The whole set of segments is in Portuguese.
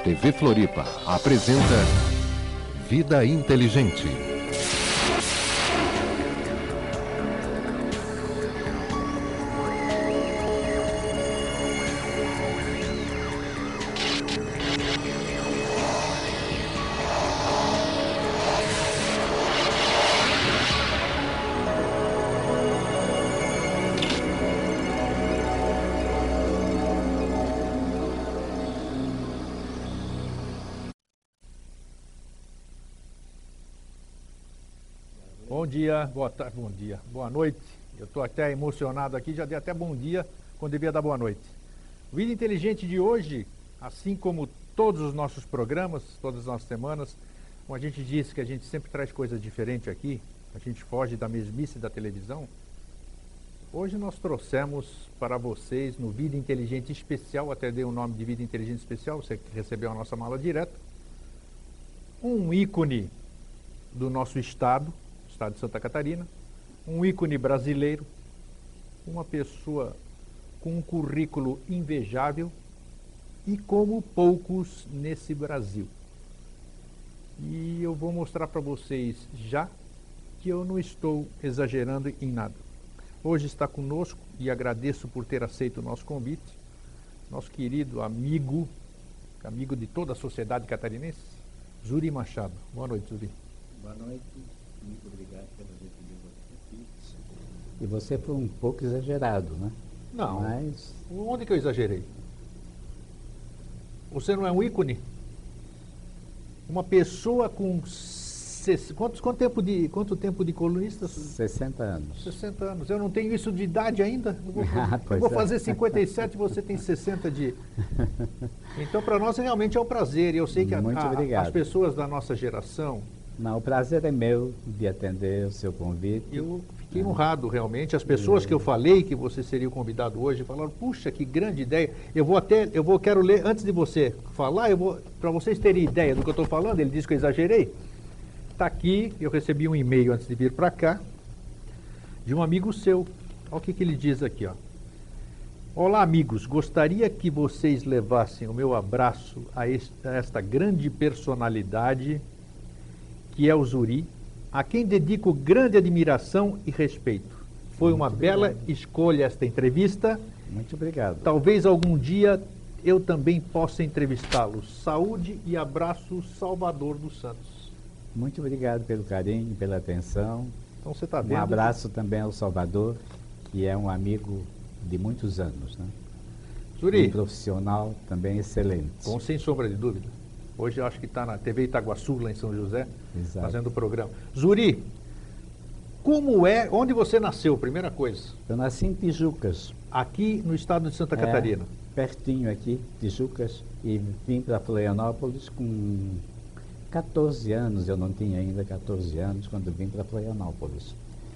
TV Floripa apresenta Vida Inteligente. Bom dia, boa tarde, bom dia, boa noite. Eu estou até emocionado aqui, já dei até bom dia quando devia dar boa noite. O Vida Inteligente de hoje, assim como todos os nossos programas, todas as nossas semanas, como a gente disse que a gente sempre traz coisa diferente aqui, a gente foge da mesmice da televisão. Hoje nós trouxemos para vocês no Vida Inteligente Especial, até dei o nome de Vida Inteligente Especial, você que recebeu a nossa mala direta, um ícone do nosso estado de Santa Catarina, um ícone brasileiro, uma pessoa com um currículo invejável e como poucos nesse Brasil. E eu vou mostrar para vocês já que eu não estou exagerando em nada. Hoje está conosco, e agradeço por ter aceito o nosso convite, nosso querido amigo de toda a sociedade catarinense, Zuri Machado. Boa noite, Zuri. Boa noite. Muito obrigado pelo receber você aqui. E você foi um pouco exagerado, né? Não. Mas... Onde que eu exagerei? Você não é um ícone? Uma pessoa com... Quanto tempo de colunista? 60 anos. 60 anos. Eu não tenho isso de idade ainda. Eu Pois vou é. fazer 57 e você tem 60 de... Então, para nós, realmente é um prazer. E eu sei que as pessoas da nossa geração... Não, o prazer é meu de atender o seu convite. Eu fiquei honrado, realmente. As pessoas que eu falei que você seria o convidado hoje falaram, puxa, que grande ideia. Quero ler, antes de você falar, para vocês terem ideia do que eu estou falando, ele disse que eu exagerei. Está aqui, eu recebi um e-mail antes de vir para cá, de um amigo seu. Olha o que ele diz aqui, ó. Olá, amigos. Gostaria que vocês levassem o meu abraço a esta grande personalidade que é o Zuri, a quem dedico grande admiração e respeito. Foi uma bela escolha esta entrevista. Muito obrigado. Talvez algum dia eu também possa entrevistá-lo. Saúde e abraço, Salvador dos Santos. Muito obrigado pelo carinho, pela atenção. Então você está vendo. Um abraço também ao Salvador, que é um amigo de muitos anos, né? Zuri. Um profissional também excelente. Sem sombra de dúvida. Hoje eu acho que está na TV Itaguaçu, lá em São José, Exato. Fazendo o programa. Zuri, onde você nasceu, primeira coisa? Eu nasci em Tijucas. Aqui no estado de Santa Catarina. Pertinho aqui, Tijucas, e vim para Florianópolis com 14 anos, eu não tinha ainda 14 anos quando vim para Florianópolis.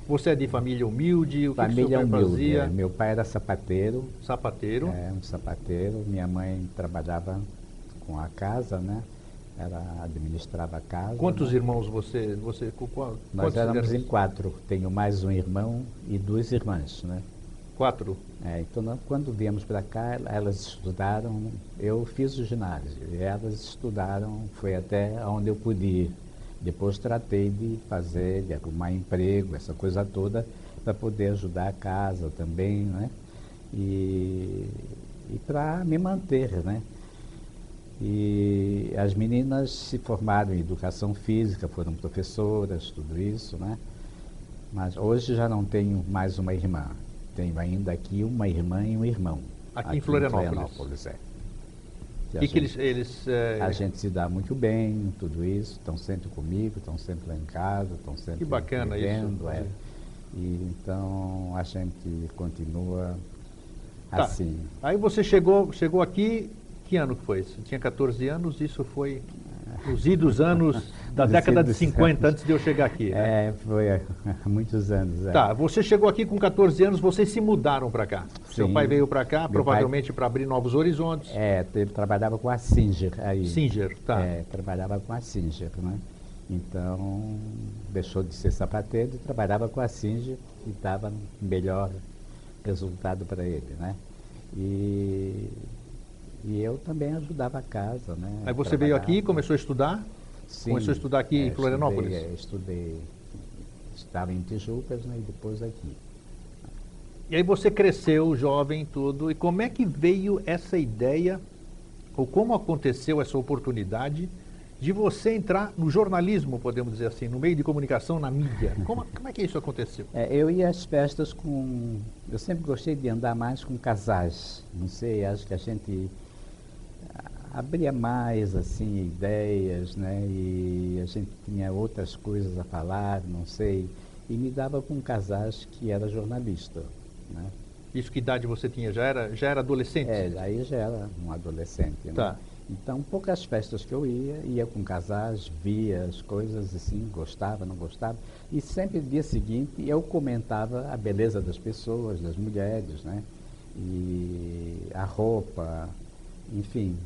Você é de família humilde? O família que seu pai humilde, fazia? Meu pai era sapateiro. Sapateiro? Um sapateiro. Minha mãe trabalhava com a casa, né? Ela administrava a casa. Quantos né? irmãos você Nós éramos em 4. Tenho mais um irmão e 2 irmãs, né? 4? Então, quando viemos para cá, elas estudaram. Eu fiz o ginásio e elas estudaram. Foi até onde eu pude ir. Depois tratei de arrumar emprego, essa coisa toda, para poder ajudar a casa também, né? E para me manter, né? E as meninas se formaram em educação física, foram professoras, tudo isso, né? Mas hoje já não tenho mais uma irmã. Tenho ainda aqui uma irmã e um irmão. Aqui em Florianópolis? Florianópolis, é. A gente se dá muito bem, tudo isso. Estão sempre comigo, estão sempre lá em casa, estão sempre que bacana vivendo, isso. E então a gente continua assim. Aí você chegou aqui, que ano que foi? Você tinha 14 anos, isso foi nos idos anos da década de 50, antes de eu chegar aqui. Né? Foi há muitos anos. Tá, você chegou aqui com 14 anos, vocês se mudaram para cá. Sim. Seu pai veio para cá, provavelmente para abrir novos horizontes. Ele trabalhava com a Singer aí. Singer, tá. Trabalhava com a Singer, né? Então, deixou de ser sapateiro e trabalhava com a Singer e dava melhor resultado para ele, né? E E eu também ajudava a casa, né? Aí você veio aqui e Trabalhava. começou a estudar? Sim, Começou a estudar aqui em Florianópolis? Estudei, estava em Tijucas, né, e depois aqui. E aí você cresceu, jovem, tudo, e como é que veio essa ideia, ou como aconteceu essa oportunidade de você entrar no jornalismo, podemos dizer assim, no meio de comunicação, na mídia? Como é que isso aconteceu? Eu ia às festas com... Eu sempre gostei de andar mais com casais. Não sei, acho que a gente abria mais, assim, ideias, né? E a gente tinha outras coisas a falar, não sei. E me dava com casais que era jornalista, né? Isso que idade você tinha? Já era adolescente? Aí já era um adolescente, né? Tá. Então, poucas festas que eu ia com casais, via as coisas assim, gostava, não gostava. E sempre no dia seguinte eu comentava a beleza das pessoas, das mulheres, né? E a roupa, enfim,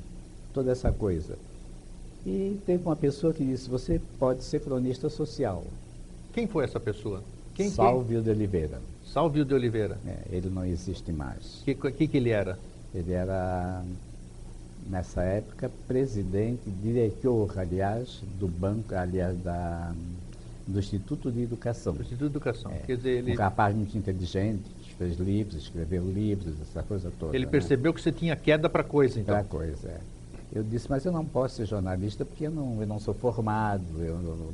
toda essa coisa. E teve uma pessoa que disse, você pode ser cronista social. Quem foi essa pessoa? Salvio de Oliveira. Salvio de Oliveira. Ele não existe mais. O que ele era? Ele era, nessa época, presidente, diretor, aliás, do banco, aliás, do Instituto de Educação. Do Instituto de Educação. Quer dizer, Um rapaz muito inteligente, que fez livros, escreveu livros, essa coisa toda. Ele percebeu que você tinha queda para coisa, então. Para coisa, Eu disse, mas eu não posso ser jornalista porque eu não sou formado,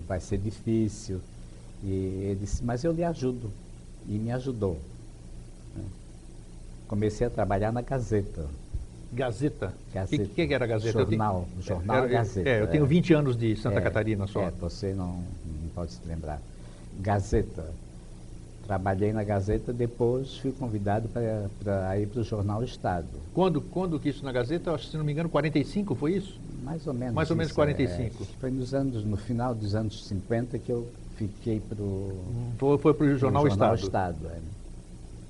vai ser difícil. E ele disse, mas eu lhe ajudo. E me ajudou. Comecei a trabalhar na Gazeta. Gazeta? Gazeta. O que era a Gazeta? Jornal Gazeta. Eu tenho 20 anos de Santa Catarina só. Você não pode se lembrar. Gazeta. Trabalhei na Gazeta, depois fui convidado para ir para o Jornal Estado. Quando que isso na Gazeta? Acho que, se não me engano, 45, foi isso? Mais ou menos. Mais ou menos 45. Foi no final dos anos 50 que eu fiquei para o... Foi para o Jornal Estado.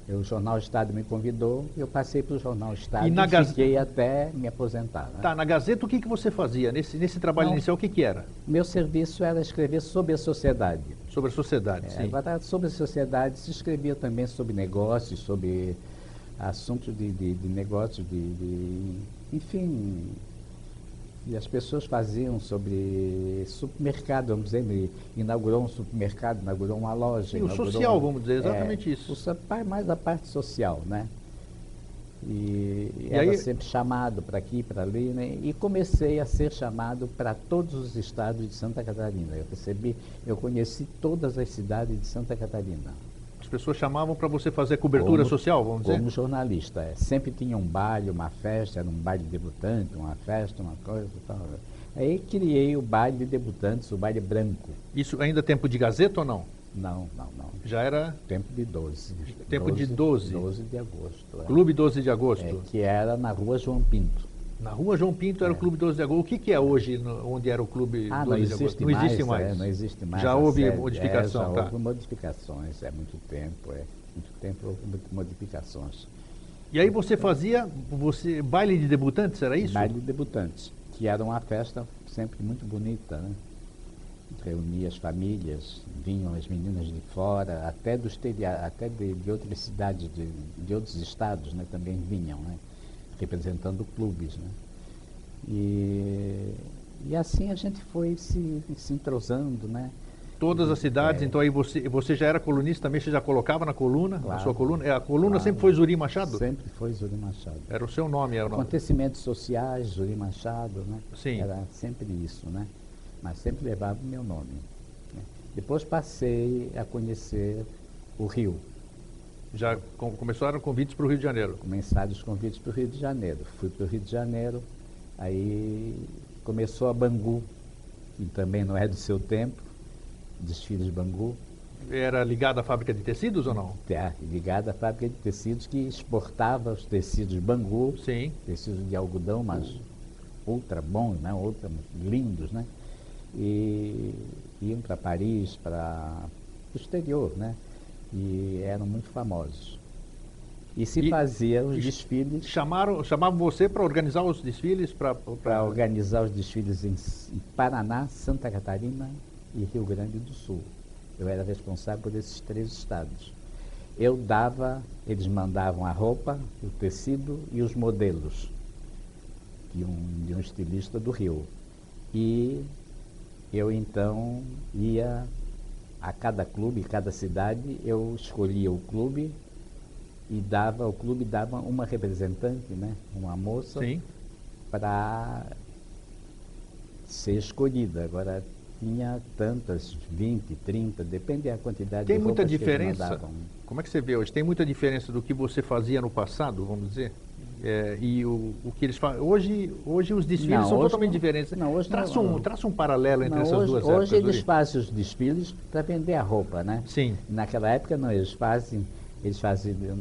O Jornal Estado me convidou, eu passei para o Jornal Estado e fiquei até me aposentar. Né? Tá, na Gazeta o que você fazia? Nesse trabalho inicial, o que era? Meu serviço era escrever sobre a sociedade. Sobre a sociedade, sim. Agora, sobre a sociedade se escrevia também sobre negócios, sobre assuntos de negócios, enfim... E as pessoas faziam sobre supermercado, vamos dizer, inaugurou um supermercado, inaugurou uma loja. E o social, vamos dizer, exatamente isso. Mais a parte social, né? E aí, era sempre chamado para aqui, para ali, né? E comecei a ser chamado para todos os estados de Santa Catarina. Eu conheci todas as cidades de Santa Catarina. As pessoas chamavam para você fazer cobertura social, vamos dizer? Como jornalista, Sempre tinha um baile, uma festa, era um baile de debutante, uma festa, uma coisa e tal. Aí criei o baile de debutantes, o baile branco. Isso ainda tempo de Gazeta ou não? Não. Já era? Tempo de 12. Tempo de 12? 12 de agosto. Clube 12 de Agosto? Que era na Rua João Pinto. Na Rua João Pinto era o Clube 12 de Agosto. O que é hoje, onde era o Clube 12 de Agosto? Não existe mais. Não existe mais. Já houve modificação, já houve modificações, muito tempo houve modificações. E aí você fazia, baile de debutantes, era isso? Baile de debutantes, que era uma festa sempre muito bonita, né? Reunia as famílias, vinham as meninas de fora, até de outras cidades, de outros estados, né? Também vinham, né? Representando clubes, né? E assim a gente foi se entrosando, né? Todas as cidades, então aí você já era colunista também, você já colocava na coluna, claro, na sua coluna? A coluna sempre foi Zuri Machado? Sempre foi Zuri Machado. Era o seu nome, era o nome. Acontecimentos sociais, Zuri Machado, né? Sim. Era sempre isso, né? Mas sempre levava o meu nome. Né? Depois passei a conhecer o Rio. Já começaram convites para o Rio de Janeiro? Começaram os convites para o Rio de Janeiro. Fui para o Rio de Janeiro, aí começou a Bangu, que também não é do seu tempo, desfiles Bangu. Era ligada à fábrica de tecidos ou não? Ligada à fábrica de tecidos que exportava os tecidos Bangu, sim, tecidos de algodão, mas ultra bons, né? Ultra lindos, né? E iam para Paris, para o exterior, né? E eram muito famosos. E se fazia os desfiles... Chamavam você para organizar os desfiles? Para organizar os desfiles em Paraná, Santa Catarina e Rio Grande do Sul. Eu era responsável por esses 3 estados. Eles mandavam a roupa, o tecido e os modelos. de um estilista do Rio. E eu então ia a cada clube, cada cidade, eu escolhia o clube e o clube dava uma representante, né, uma moça, para ser escolhida. Agora, tinha tantas, 20, 30, depende da quantidade Tem de muita roupas que eles diferença? mandavam. Como é que você vê hoje? Tem muita diferença do que você fazia no passado, vamos dizer? E o que eles fazem? Hoje os desfiles Não, são hoje totalmente não. diferentes. Não, hoje traça não. traça um paralelo entre Não, essas duas épocas. hoje eles Uri. fazem os desfiles para vender a roupa, né? Sim. Naquela época não,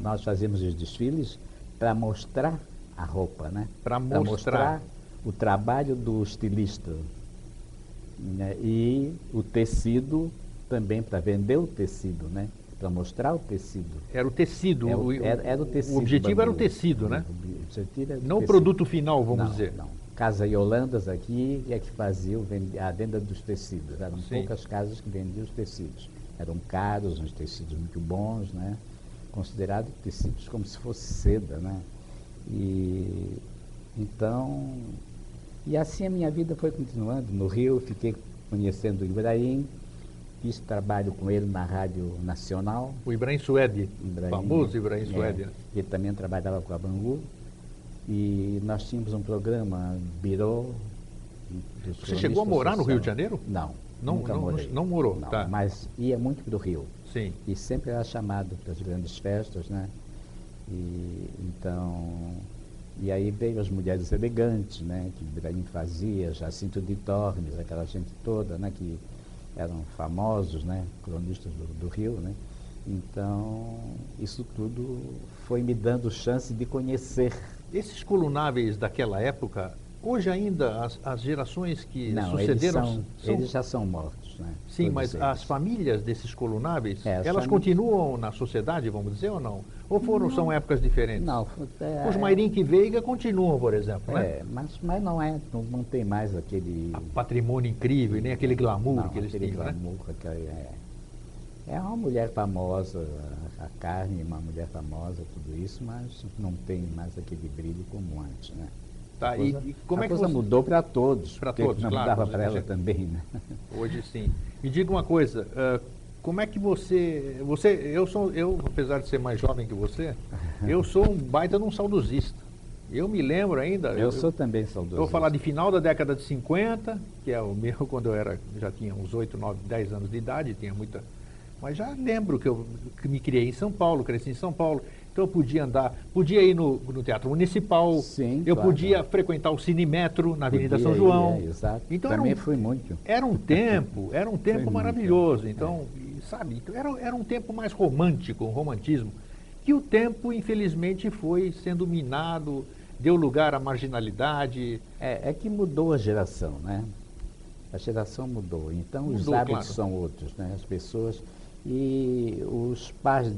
nós fazíamos os desfiles para mostrar a roupa, né? Para Pra mostrar o trabalho do estilista, né? E o tecido também para vender o tecido, né? Para mostrar o tecido. Era o tecido. Era o tecido. O objetivo bambu. era o tecido, né? O objetivo era o Não o tecido. produto final, vamos Não, dizer. não. Casa Yolandas aqui é que fazia a venda dos tecidos. Eram Sim. poucas casas que vendiam os tecidos. Eram caros, uns tecidos muito bons, né? Considerados tecidos como se fosse seda, né? E então, e assim a minha vida foi continuando. No Rio, fiquei conhecendo o Ibrahim, fiz trabalho com ele na Rádio Nacional. O Ibrahim Suede, famoso Ibrahim Suede. Ele também trabalhava com a Bangu. E nós tínhamos um programa, Birô. Você chegou a morar no Rio de Janeiro? Não, Não, nunca morei. não morou, Não, tá. mas ia muito para o Rio. Sim. E sempre era chamado para as grandes festas, né? E aí veio as mulheres elegantes, né? Que Ibrahim fazia, Jacinto de Tormes, aquela gente toda, né? Que eram famosos, né? Cronistas do Rio, né? Então, isso tudo foi me dando chance de conhecer. Esses colunáveis daquela época, hoje ainda as gerações que Não, sucederam... eles já são mortos, né? Sim, Todos mas eles. as famílias desses colunáveis, As elas famílias... continuam na sociedade, vamos dizer, ou não? Ou são épocas diferentes? Não. Os Mairinque Veiga continuam, por exemplo, né? Mas não tem mais aquele... Patrimônio incrível, e nem aquele glamour não, que eles aquele tinham, né? glamour, é uma mulher famosa, a Carne, uma mulher famosa, tudo isso, mas não tem mais aquele brilho como antes, né? Tá, e como a é que coisa você... mudou para todos, Para porque todos, não claro, mudava mas para ela hoje- também, né? Hoje sim. Me diga uma coisa, como é que eu, apesar de ser mais jovem que você, eu sou um baita de um saudosista. Eu me lembro ainda... Eu sou também Eu saudoso. vou falar de final da década de 50, que é o meu, quando já tinha uns 8, 9, 10 anos de idade, tinha muita... Mas já lembro que me criei em São Paulo, cresci em São Paulo, então eu podia ir no Teatro Municipal, Sim, eu claro. podia frequentar o Cinemetro na Avenida São Podia ir, João. exato. Então Também fui muito. era um tempo muito, maravilhoso. Então, sabe, então era um tempo mais romântico, um romantismo, que o tempo, infelizmente, foi sendo minado, deu lugar à marginalidade. É que mudou a geração, né? A geração mudou. Então os Mudou, hábitos claro. são outros, né? As pessoas e os pais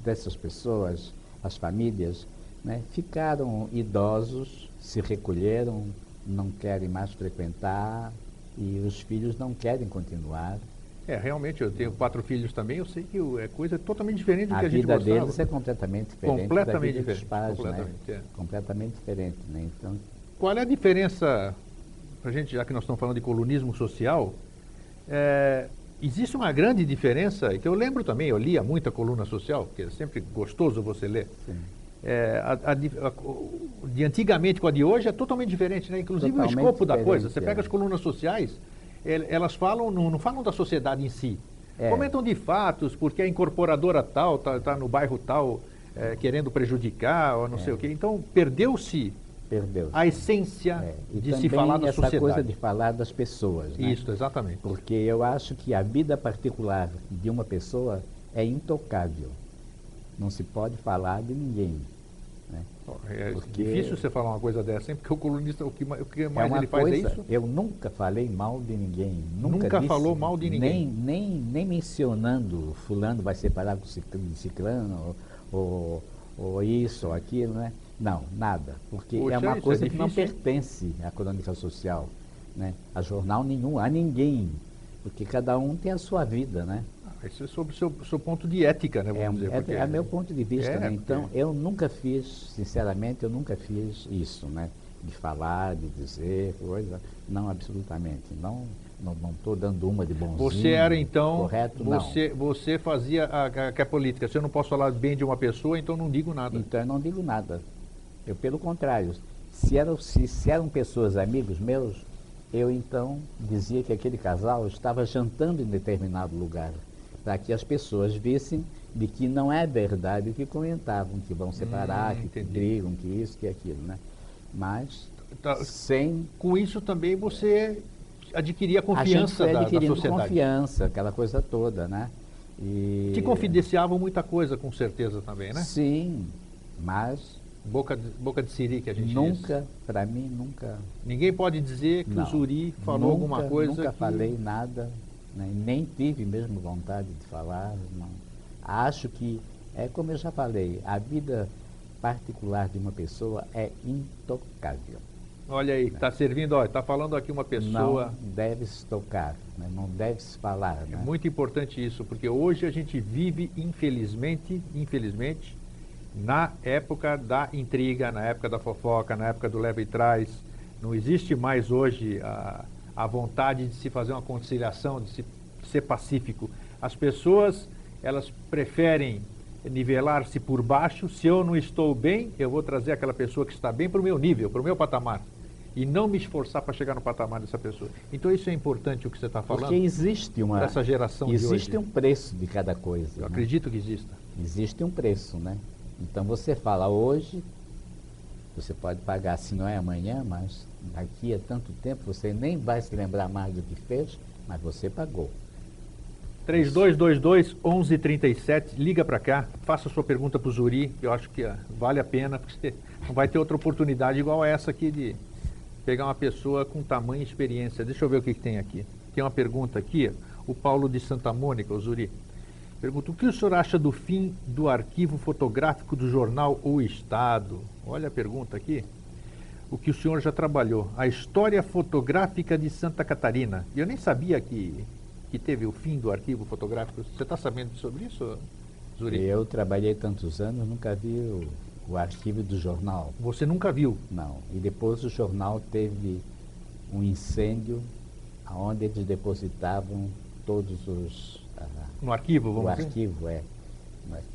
dessas pessoas, as famílias, né? Ficaram idosos, se recolheram, não querem mais frequentar e os filhos não querem continuar. Realmente, eu tenho 4 filhos também, eu sei que é coisa totalmente diferente do que A a gente vida gostava. deles é completamente diferente Completamente da vida diferente, dos pais, completamente, né? Completamente diferente, né? Então, Qual é a diferença, pra gente, já que nós estamos falando de colunismo social, existe uma grande diferença, que eu lembro também, eu lia muita coluna social, que é sempre gostoso você ler. sim. De antigamente com a de hoje é totalmente diferente, né? Inclusive Totalmente o escopo da coisa. diferente, Você pega as colunas sociais, elas falam, não falam da sociedade em si. Comentam de fatos, porque a incorporadora tal está no bairro tal querendo prejudicar, ou não sei o quê. Então perdeu-se Perdeu. a essência E de se também falar da essa sociedade. coisa de falar das pessoas, né? Isso, exatamente. Porque eu acho que a vida particular de uma pessoa é intocável. Não se pode falar de ninguém, né? É Porque difícil você falar uma coisa dessa, hein? Porque o colunista, o que mais uma ele faz coisa, é isso. eu nunca falei mal de ninguém. Nunca disse, falou mal de ninguém. Nem mencionando fulano vai separar com ciclano, ou isso, ou aquilo, né? Não, nada. Porque Poxa, é uma isso coisa é que não difícil, hein? pertence à crônica social, né? A jornal nenhum, a ninguém. Porque cada um tem a sua vida, né? Isso é sobre o seu ponto de ética, né? Vamos dizer, porque- É meu ponto de vista, né? porque- Então, eu nunca fiz, sinceramente, eu nunca fiz isso, né? de falar, de dizer, coisa. Não, absolutamente. Não estou dando uma de bonzinho. Você era, então, correto, você fazia a política. Se eu não posso falar bem de uma pessoa, então não digo nada. Então eu não digo nada. Eu, pelo contrário, se eram pessoas, amigos meus, eu então dizia que aquele casal estava jantando em determinado lugar, para que as pessoas vissem de que não é verdade o que comentavam, que vão separar, que brigam, que isso, que aquilo, né? Mas sem... Com isso também você adquiria a confiança da sociedade. Confiança, aquela coisa toda, né? E... Te confidenciavam muita coisa, com certeza também, né? Sim, mas... Boca de siri, que a gente nunca, para mim, nunca... Ninguém pode dizer que o Zuri falou alguma coisa Nunca falei nada, né? Nem tive mesmo vontade de falar. Não. Acho que, como eu já falei, a vida particular de uma pessoa é intocável. Olha aí, está servindo, olha, está falando aqui uma pessoa... Não deve-se tocar, né? Não deve-se falar. É né? muito importante isso, porque hoje a gente vive, infelizmente, na época da intriga, na época da fofoca, na época do leva e traz. Não existe mais hoje a vontade de se fazer uma conciliação, de se ser pacífico. As pessoas, elas preferem nivelar-se por baixo. Se eu não estou bem, eu vou trazer aquela pessoa que está bem para o meu nível, para o meu patamar. E não me esforçar para chegar no patamar dessa pessoa. Então isso é importante o que você está falando. Porque existe uma... Essa geração de hoje. Existe um preço de cada coisa. Eu acredito que exista. Existe um preço, né? Então você fala hoje, você pode pagar, se não é amanhã, mas daqui a tanto tempo você nem vai se lembrar mais do que fez, mas você pagou. 3222-1137, liga para cá, faça sua pergunta para o Zuri, eu acho que vale a pena, porque você não vai ter outra oportunidade igual essa aqui de pegar uma pessoa com tamanha experiência. Deixa eu ver o que tem aqui. Tem uma pergunta aqui, o Paulo de Santa Mônica, o Zuri. Pergunta, o que o senhor acha do fim do arquivo fotográfico do jornal O Estado? Olha a pergunta aqui. O que o senhor já trabalhou. A história fotográfica de Santa Catarina. Eu nem sabia que teve o fim do arquivo fotográfico. Você está sabendo sobre isso, Zuri? Eu trabalhei tantos anos, nunca vi o arquivo do jornal. Você nunca viu? Não. E depois o jornal teve um incêndio onde eles depositavam todos os... No arquivo, vamos dizer? O arquivo,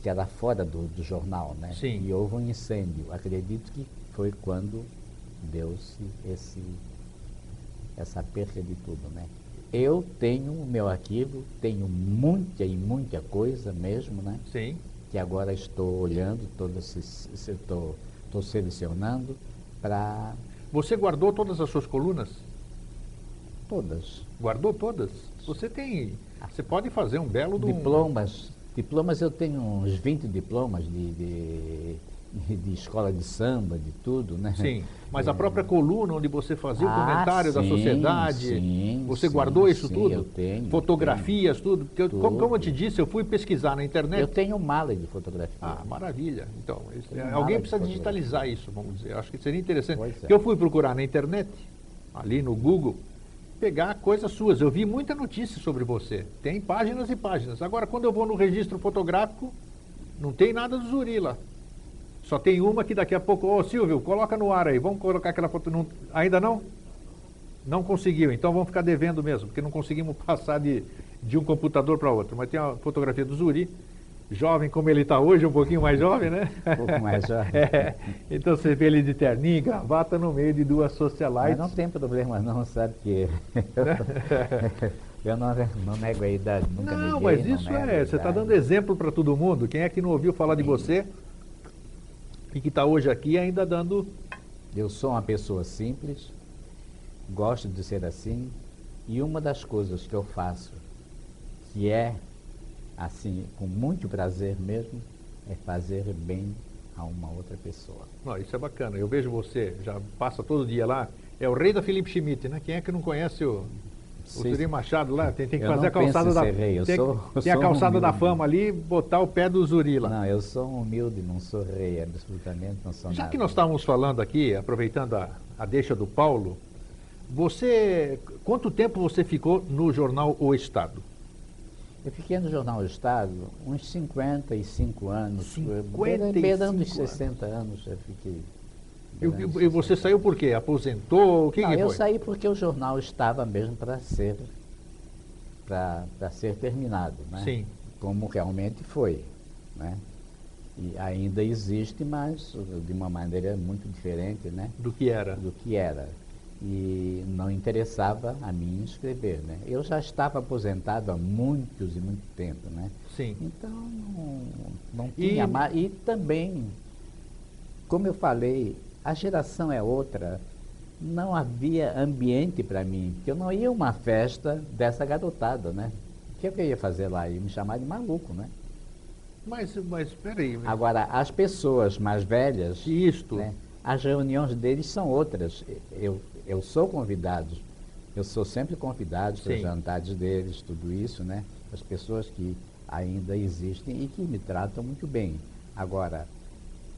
que era fora do jornal, né? Sim. E houve um incêndio. Acredito que foi quando deu-se essa perca de tudo, né? Eu tenho o meu arquivo, tenho muita coisa mesmo, né? Sim. Que agora estou olhando, estou selecionando para... Você guardou todas as suas colunas? Todas. Guardou todas? Você pode fazer um belo... Diplomas eu tenho uns 20 diplomas de escola de samba, de tudo, né? Sim, mas a própria coluna onde você fazia o comentário da sociedade, você sim, guardou isso tudo? Eu tenho. Fotografias, tudo? Porque tudo. Como eu te disse, eu fui pesquisar na internet. Eu tenho mala de fotografia. Ah, maravilha. Então, alguém precisa digitalizar isso, vamos dizer. Acho que seria interessante. Porque eu fui procurar na internet, ali no Google, pegar coisas suas. Eu vi muita notícia sobre você. Tem páginas e páginas. Agora, quando eu vou no registro fotográfico, não tem nada do Zuri lá. Só tem uma que daqui a pouco... Ô, Silvio, coloca no ar aí. Vamos colocar aquela foto... Não, ainda não? Não conseguiu. Então vamos ficar devendo mesmo, porque não conseguimos passar de um computador para outro. Mas tem a fotografia do Zuri, jovem como ele está hoje, um pouquinho mais jovem, né? Um pouco mais jovem. Então você vê ele de terninho e gravata no meio de duas socialites. Mas não tem problema não, sabe que... Eu não nego a idade, nunca neguei. Não, mas isso você está dando exemplo para todo mundo. Quem é que não ouviu falar de você e que está hoje aqui ainda dando... Eu sou uma pessoa simples, gosto de ser assim, e uma das coisas que eu faço, que é, assim, com muito prazer mesmo, é fazer bem a uma outra pessoa. Não, isso é bacana. Eu vejo você, já passa todo dia lá, é o rei da Felipe Schmidt, né? Quem é que não conhece o Zuri Machado lá? Tem que fazer a calçada da... Tem a calçada da fama ali, botar o pé do Zuri lá. Não, eu sou humilde, não sou rei, absolutamente não sou nada. Já que nós estávamos falando aqui, aproveitando a deixa do Paulo, quanto tempo você ficou no jornal O Estado? Eu fiquei no jornal O Estado uns 55 anos. 55 beirando os 60 anos eu fiquei. E você saiu por quê? Aposentou? O que Não, que eu foi? saí porque o jornal estava mesmo para ser terminado, né? Sim. Como realmente foi, né? E ainda existe, mas de uma maneira muito diferente, né? Do que era? Do que era. E não interessava a mim escrever, né? Eu já estava aposentado há muitos e muito tempo, né? Sim. Então não tinha mais. E também, como eu falei, a geração é outra. Não havia ambiente para mim, porque eu não ia a uma festa dessa garotada, né? O que eu ia fazer lá? Ia me chamar de maluco, né? Mas peraí. Agora, as pessoas mais velhas, Isto. né, as reuniões deles são outras. Eu sou convidado, eu sou sempre convidado para os Sim. jantares deles, tudo isso, né? As pessoas que ainda existem e que me tratam muito bem. Agora,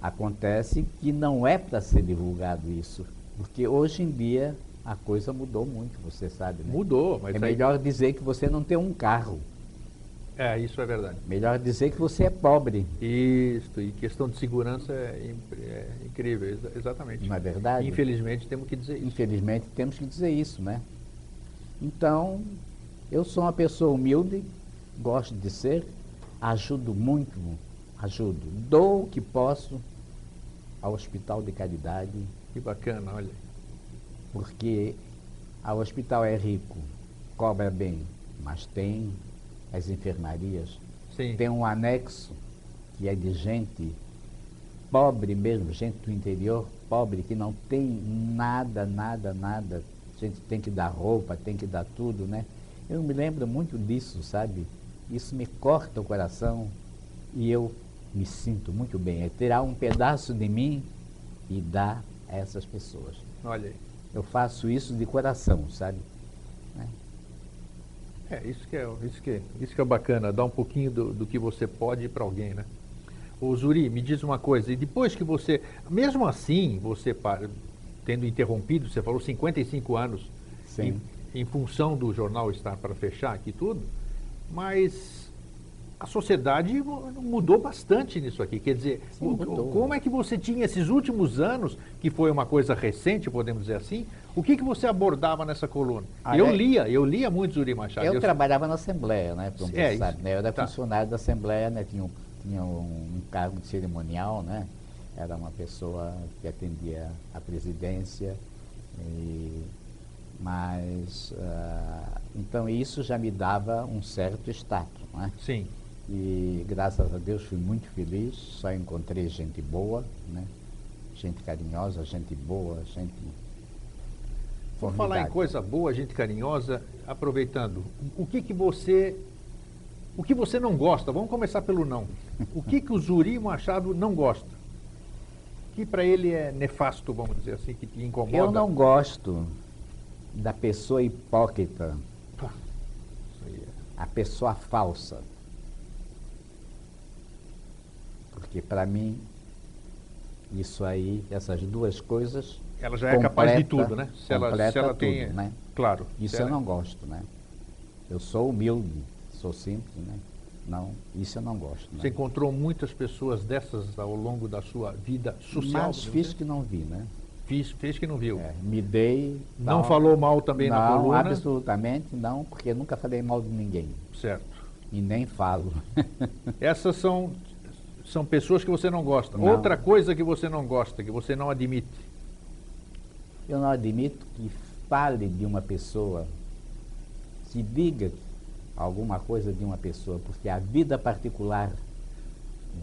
acontece que não é para ser divulgado isso, porque hoje em dia a coisa mudou muito, você sabe, né? Mudou, mas É aí- melhor dizer que você não tem um carro, isso é verdade. melhor dizer que você é pobre, Isto, e questão de segurança é incrível, exatamente. não é verdade? Infelizmente temos que dizer isso. Infelizmente temos que dizer isso, né? Então, eu sou uma pessoa humilde, gosto de ser, ajudo muito, ajudo, dou o que posso ao Hospital de Caridade, Que bacana, olha. porque o hospital é rico, cobra bem, mas tem as enfermarias, Sim. tem um anexo que é de gente pobre mesmo, gente do interior, pobre, que não tem nada, nada, nada. A gente tem que dar roupa, tem que dar tudo, né? Eu me lembro muito disso, sabe? Isso me corta o coração e eu me sinto muito bem. É tirar um pedaço de mim e dar a essas pessoas. Olha aí. Eu faço isso de coração, sabe? Né? Isso que é bacana, dar um pouquinho do que você pode para alguém, né? Ô Zuri, me diz uma coisa, e depois que você, mesmo assim, tendo interrompido, você falou 55 anos, Sim. em função do jornal estar para fechar aqui tudo, mas a sociedade mudou bastante nisso aqui. Quer dizer, Sim, mudou. como é que você tinha esses últimos anos, que foi uma coisa recente, podemos dizer assim, o que você abordava nessa coluna? Eu lia muito Zuri Machado. Eu trabalhava na Assembleia, né? Como você sabe, né? Eu era Tá. funcionário da Assembleia, né? Tinha um cargo de cerimonial, né? Era uma pessoa que atendia a presidência, mas então isso já me dava um certo status, né? Sim. E graças a Deus fui muito feliz, só encontrei gente boa, né? Gente carinhosa, gente boa, gente Vou falar em coisa boa, gente carinhosa, aproveitando, o que você não gosta? Vamos começar pelo não. O que o Zuri Machado não gosta? Que para ele é nefasto, vamos dizer assim, que te incomoda? Eu não gosto da pessoa hipócrita, Pá, isso aí a pessoa falsa. Porque para mim, isso aí, essas duas coisas. ela já é capaz de completa- tudo, né? completa Se ela tem. tudo, né? Claro. Isso se eu ela- não gosto, né? Eu sou humilde, sou simples, né? Não, isso eu não gosto. Né? Você encontrou muitas pessoas dessas ao longo da sua vida social? Mas fiz que não vi, né? Fez que não viu. Me dei. Não falou mal também na Não, coluna? absolutamente não, porque eu nunca falei mal de ninguém. Certo. E nem falo. Essas são pessoas que você não gosta. Não. Outra coisa que você não gosta, que você não admite. Eu não admito que fale de uma pessoa, que diga alguma coisa de uma pessoa, porque a vida particular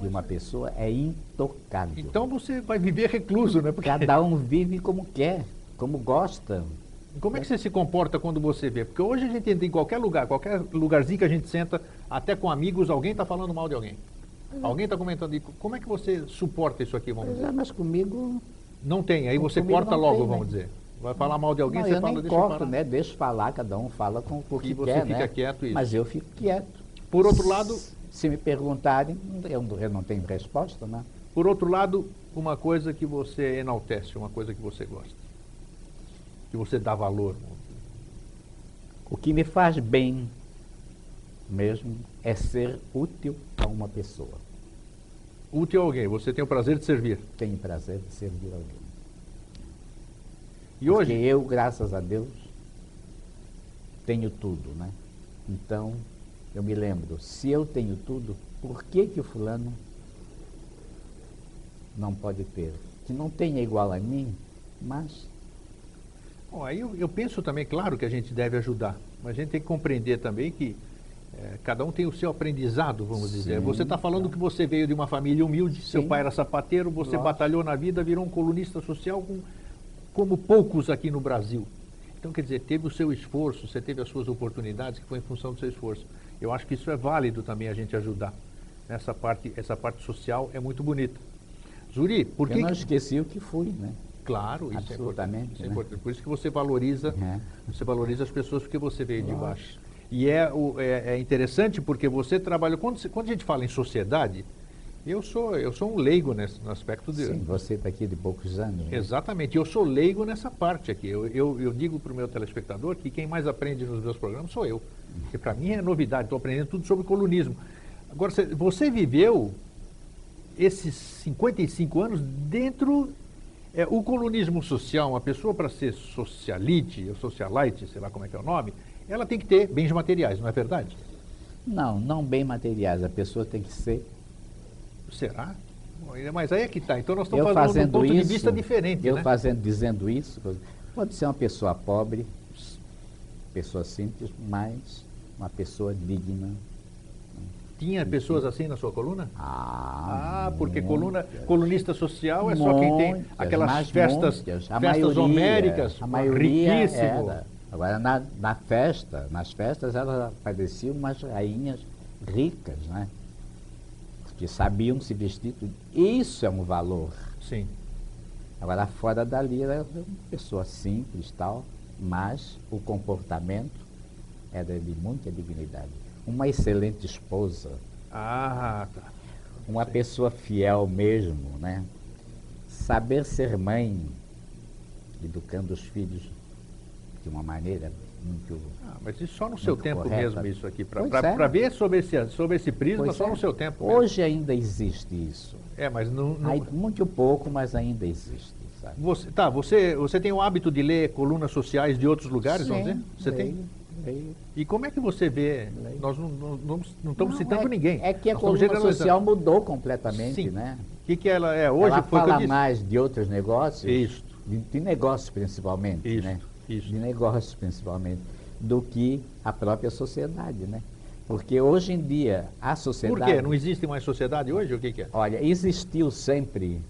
de uma pessoa é intocável. Então você vai viver recluso, né? Porque Cada um vive como quer, como gosta. como é que você se comporta quando você vê? Porque hoje a gente entra em qualquer lugar, qualquer lugarzinho que a gente senta, até com amigos, alguém está falando mal de alguém. Alguém está comentando. Como é que você suporta isso aqui, vamos dizer? Mas comigo. Não tem, aí você Comigo corta não logo, tem, vamos né? dizer. Vai falar mal de alguém, Não, você eu fala, nem deixa eu corto, parar. né? Deixa falar, cada um fala com o que E você quer, fica né? quieto, isso. Mas eu fico quieto. Por outro lado, Se me perguntarem, eu não tenho resposta, né? uma coisa que você enaltece, uma coisa que você gosta. Que você dá valor. O que me faz bem mesmo é ser útil a uma pessoa. Útil a alguém, você tem o prazer de servir. Tenho prazer de servir alguém. E Porque hoje? eu, graças a Deus, tenho tudo, né? Então, eu me lembro, se eu tenho tudo, por que que o fulano não pode ter? Que não tenha igual a mim, mas Bom, aí eu penso também, claro que a gente deve ajudar, mas a gente tem que compreender também que cada um tem o seu aprendizado, vamos dizer. Sim, Você está falando que você veio de uma família humilde, seu Sim. pai era sapateiro, você Lógico. batalhou na vida, virou um colunista social como poucos aqui no Brasil. Então, quer dizer, teve o seu esforço, você teve as suas oportunidades, que foi em função do seu esforço. Eu acho que isso é válido também a gente ajudar. Essa parte social é muito bonita. Zuri, por que... eu não esqueci o que fui, né? Claro, isso Absolutamente, é importante. Isso é né? importante. Por isso que você valoriza, É. você valoriza as pessoas porque você veio de Lógico. baixo. E é interessante porque você trabalha. Quando a gente fala em sociedade, eu sou um leigo no aspecto de. Sim, você está aqui de poucos anos. Né? Exatamente, eu sou leigo nessa parte aqui. Eu digo para o meu telespectador que quem mais aprende nos meus programas sou eu. Porque para mim é novidade, estou aprendendo tudo sobre colunismo. Agora, você viveu esses 55 anos dentro. O colunismo social, uma pessoa para ser socialite, ou socialite, sei lá como é que é o nome, ela tem que ter bens materiais, não é verdade? Não, não bem materiais. A pessoa tem que ser. Será? Bom, mas aí é que está. Então nós Eu estamos falando de um fazendo ponto de isso, vista diferente, eu né? dizendo isso, pode ser uma pessoa pobre, pessoa simples, mas uma pessoa digna. Tinha pessoas assim na sua coluna? Porque muitas. colunista social é só quem tem Muitas, aquelas mas festas, muitas. A festas maioria, homéricas, a maioria riquíssimo. era. Agora, nas festas, elas pareciam umas rainhas ricas, né? Que sabiam se vestir. Isso é um valor. Sim. Agora, fora dali, era uma pessoa simples, tal, mas o comportamento era de muita dignidade. Uma excelente esposa, Tá. uma pessoa fiel mesmo, né? Saber ser mãe, educando os filhos de uma maneira muito... Mas isso só no seu muito tempo correta. mesmo, isso aqui. Pois é. Para ver sobre esse prisma, Pois só é. no seu tempo mesmo. Hoje ainda existe isso. Mas não... Muito pouco, mas ainda existe, sabe? Você tem o hábito de ler colunas sociais de outros lugares, vamos dizer? Você tem? Leio. E como é que você vê? Leio. Nós não estamos citando ninguém. É que a Nós estamos coluna generalizando. social mudou completamente, Sim. né? O que ela é hoje? Ela Foi o que eu fala disse. mais de outros negócios, Isto. de negócios principalmente, Isso, né? isso. De negócios principalmente, do que a própria sociedade, né? Porque hoje em dia a sociedade... Por quê? Não existe mais sociedade hoje? O que é? Olha, existiu sempre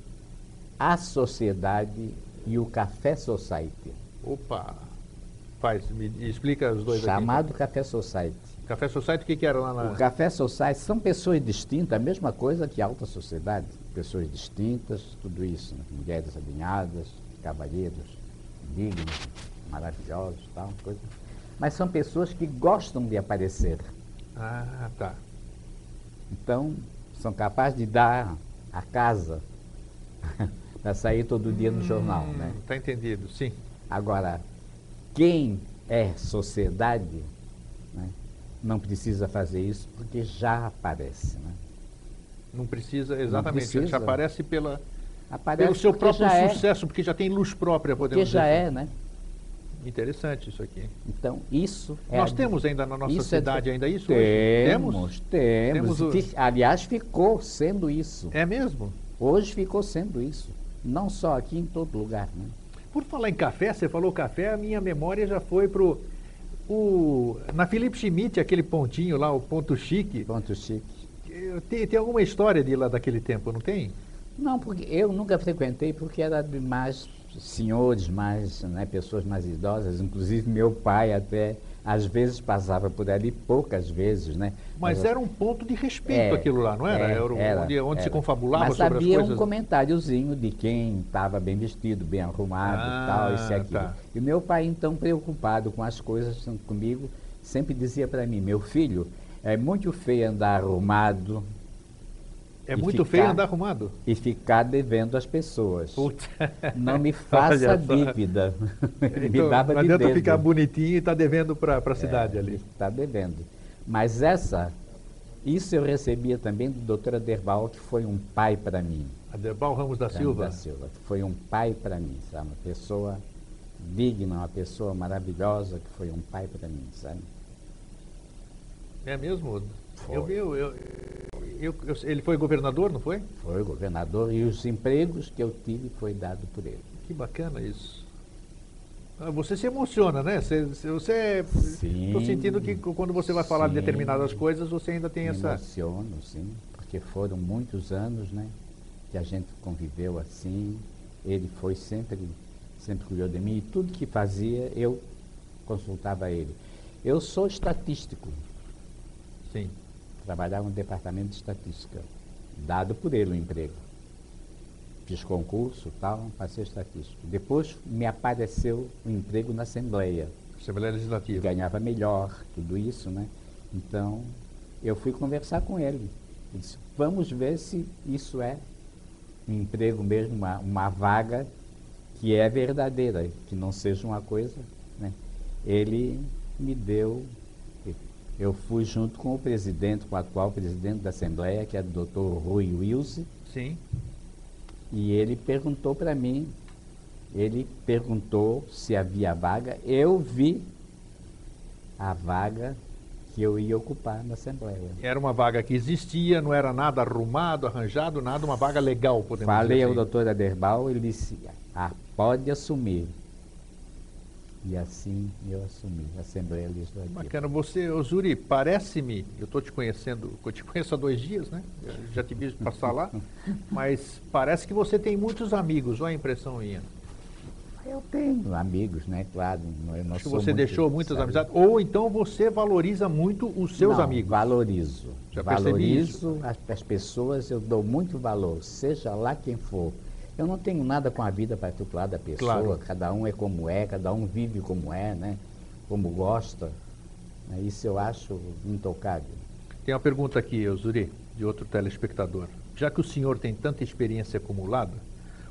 a sociedade e o Café Society, Opa! Me explica os dois chamado aqui. Café Society. Café Society, o que era lá O na... Café Society são pessoas distintas, a mesma coisa que a alta sociedade. Pessoas distintas, tudo isso, né? Mulheres alinhadas, cavalheiros dignos, maravilhosos, tal, coisa. Mas são pessoas que gostam de aparecer. Tá. Então, são capazes de dar a casa para sair todo dia no jornal, né? Tá entendido, sim. Agora, quem é sociedade, né, não precisa fazer isso porque já aparece, né? Não precisa, exatamente. precisa. Já aparece pelo Aparece seu porque próprio já é, sucesso, porque já tem luz própria, porque podemos já dizer. é, né? Interessante isso aqui. Então, isso é... Nós temos ainda na nossa isso é cidade ainda isso temos, hoje? Temos. Temos Aliás, ficou sendo isso. É mesmo? Hoje ficou sendo isso. Não só aqui, em todo lugar, né? Por falar em café, você falou café, a minha memória já foi na Felipe Schmidt, aquele pontinho lá, o ponto chique. Ponto chique. Tem alguma história de lá daquele tempo, não tem? Não, porque eu nunca frequentei porque era de mais senhores, né, pessoas mais idosas, inclusive meu pai até às vezes passava por ali, poucas vezes, né? Mas era um ponto de respeito aquilo lá, não era? Era onde se confabulava Mas sobre as havia coisas. um comentáriozinho de quem estava bem vestido, bem arrumado, tal, isso e aquilo. Tá. E meu pai, então, preocupado com as coisas comigo, sempre dizia para mim, meu filho, é muito feio andar arrumado, É muito feio andar arrumado? e ficar devendo às pessoas. Putz. Não me faça Olha só. dívida. Me Então, dava não de adianta dedo. ficar bonitinho e estar devendo para a cidade ali. Está devendo. Mas isso eu recebia também do Dr. Aderbal, que foi um pai para mim. Aderbal Ramos da Ramos Silva. da Silva, que foi um pai para mim, sabe? Uma pessoa digna, uma pessoa maravilhosa, que foi um pai para mim, sabe? É mesmo? Foi. Ele foi governador, não foi? Foi governador e os empregos que eu tive foi dado por ele. Que bacana isso. Você se emociona, né? Estou Sim. sentindo que quando você vai falar de Sim. determinadas coisas, você ainda tem Me essa... emociono, sim, porque foram muitos anos, né, que a gente conviveu assim. Ele foi sempre cuidou de mim, e tudo que fazia eu consultava ele. Eu sou estatístico, Sim. trabalhava no departamento de estatística, dado por ele o emprego. Fiz concurso, tal, passei estatístico. Depois me apareceu um emprego na Assembleia. Assembleia Legislativa. Ganhava melhor, tudo isso, né? Então, eu fui conversar com ele. Eu disse, vamos ver se isso é um emprego mesmo, uma vaga que é verdadeira, que não seja uma coisa, né? Ele me deu, eu fui junto com o presidente, com o atual presidente da Assembleia, que é o Dr. Rui Wilson. Sim. E ele perguntou para mim, ele perguntou se havia vaga, eu vi a vaga que eu ia ocupar na Assembleia. Era uma vaga que existia, não era nada arrumado, arranjado, nada, uma vaga legal, podemos Falei dizer ao assim. doutor Aderbal, ele disse, pode assumir. E assim eu assumi a Assembleia Legislativa. Bacana. Você, ô Zuri, parece-me, eu estou te conhecendo, eu te conheço há 2 dias, né? Eu já te vi passar lá, mas parece que você tem muitos amigos, olha a impressão minha. Eu tenho amigos, né? Claro. Eu não Acho que sou você muito, deixou muitas sabe? amizades, ou então você valoriza muito os seus Não, amigos. valorizo. Já percebi isso. Valorizo as pessoas, eu dou muito valor, seja lá quem for. Eu não tenho nada com a vida particular da pessoa, Claro. Cada um é como é, cada um vive como é, né? Como gosta. Isso eu acho intocável. Tem uma pergunta aqui, ô Zuri, de outro telespectador. Já que o senhor tem tanta experiência acumulada,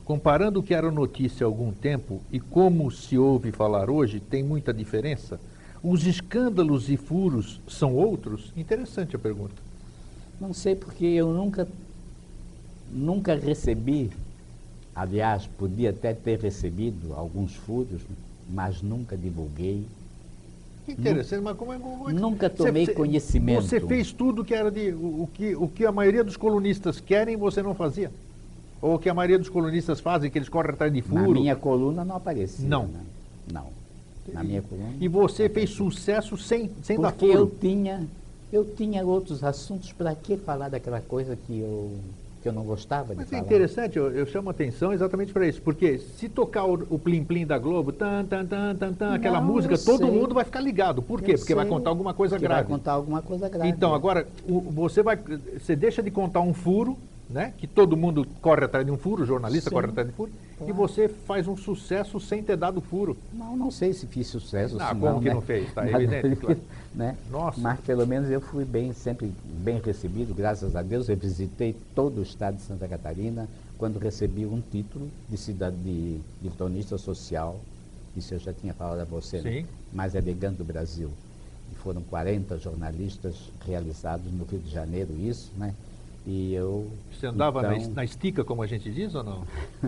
comparando o que era notícia há algum tempo e como se ouve falar hoje, tem muita diferença? Os escândalos e furos são outros? Interessante a pergunta. Não sei porque eu nunca recebi, aliás, podia até ter recebido alguns furos, mas nunca divulguei. Que interessante, mas como é que... Nunca tomei conhecimento. Você fez tudo que era o que a maioria dos colunistas querem, você não fazia? Ou o que a maioria dos colunistas fazem, que eles correm atrás de furo? Na minha coluna não aparecia. Não. Né? Não. Na minha coluna. E você fez sucesso sem dar Porque furo? eu tinha outros assuntos, para que falar daquela coisa que eu não gostava de Mas é falar. interessante, eu chamo a atenção exatamente para isso, porque se tocar o Plim Plim da Globo, tan, tan, tan, tan, tan, aquela Não, música, eu todo sei. mundo vai ficar ligado. Por quê? Eu Porque vai sei contar alguma coisa que grave. Vai contar alguma coisa grave. Então, agora, você deixa de contar um furo, né? Que todo mundo corre atrás de um furo, o jornalista Sim, corre atrás de furo, e claro. você faz um sucesso sem ter dado furo. Não sei se fiz sucesso. Ah, se como não, que né? não fez? Está Mas, evidente, claro. né? Nossa. Mas pelo menos eu fui sempre bem recebido, graças a Deus. Eu visitei todo o estado de Santa Catarina quando recebi um título de cronista social. Isso eu já tinha falado a você, Sim. né? Mais elegante do Brasil. E foram 40 jornalistas realizados no Rio de Janeiro, isso, né? E eu... Você andava então, na estica, como a gente diz, ou não?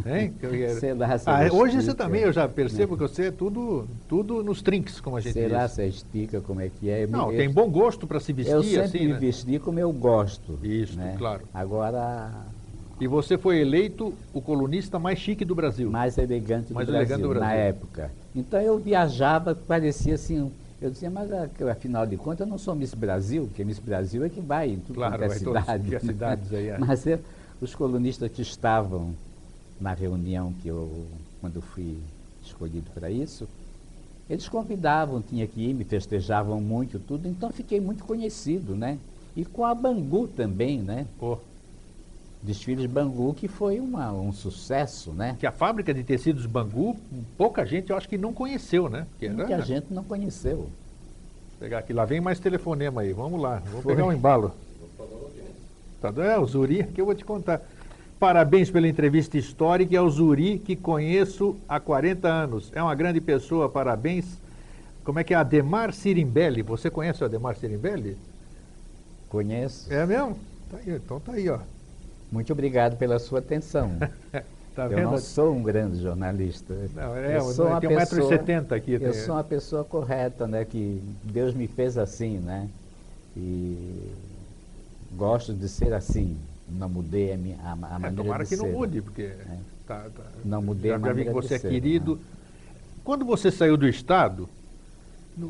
Hein? sei lá se é Hoje você estica, também, eu já percebo que você é tudo nos trinques, como a gente sei diz. lá se é estica, como é que é. Não, tem bom gosto para se vestir Eu sempre assim, me né? vesti como eu gosto. Isso, né? claro. Agora, E você foi eleito o colunista mais chique do Brasil. mais elegante do, Mais Brasil, elegante do Brasil. na época. Então eu viajava, parecia assim, eu dizia, mas afinal de contas eu não sou Miss Brasil, porque Miss Brasil é que vai em tudo Claro, quanto é vai todas cidade. as cidades aí, é. Mas os colunistas que estavam na reunião quando fui escolhido para isso, eles convidavam, tinha que ir, me festejavam muito, tudo, então fiquei muito conhecido, né? E com a Bangu também, né? Pô, Desfiles Bangu, que foi um sucesso, né? que a fábrica de tecidos Bangu, pouca gente eu acho que não conheceu, né? Porque era- Muita gente não conheceu. Vou pegar aqui, lá vem mais telefonema aí, vamos lá, vou Foi. pegar um embalo. Tá, o Zuri, que eu vou te contar. Parabéns pela entrevista histórica, é o Zuri que conheço há 40 anos. É uma grande pessoa, parabéns. Como é que é? Ademar Sirimbelli, você conhece o Ademar Sirimbelli? Conheço. É mesmo? Tá aí, então tá aí, ó. Muito obrigado pela sua atenção. Tá Eu vendo? não sou um grande jornalista. Não, Eu sou uma tem pessoa, 1,70 m aqui. eu sou uma pessoa correta, né? Que Deus me fez assim, né? E gosto de ser assim. Não mudei a maneira Tomara de que ser. não mude, porque Não mudei a já vi maneira que de você é ser, querido. né? Quando você saiu do Estado,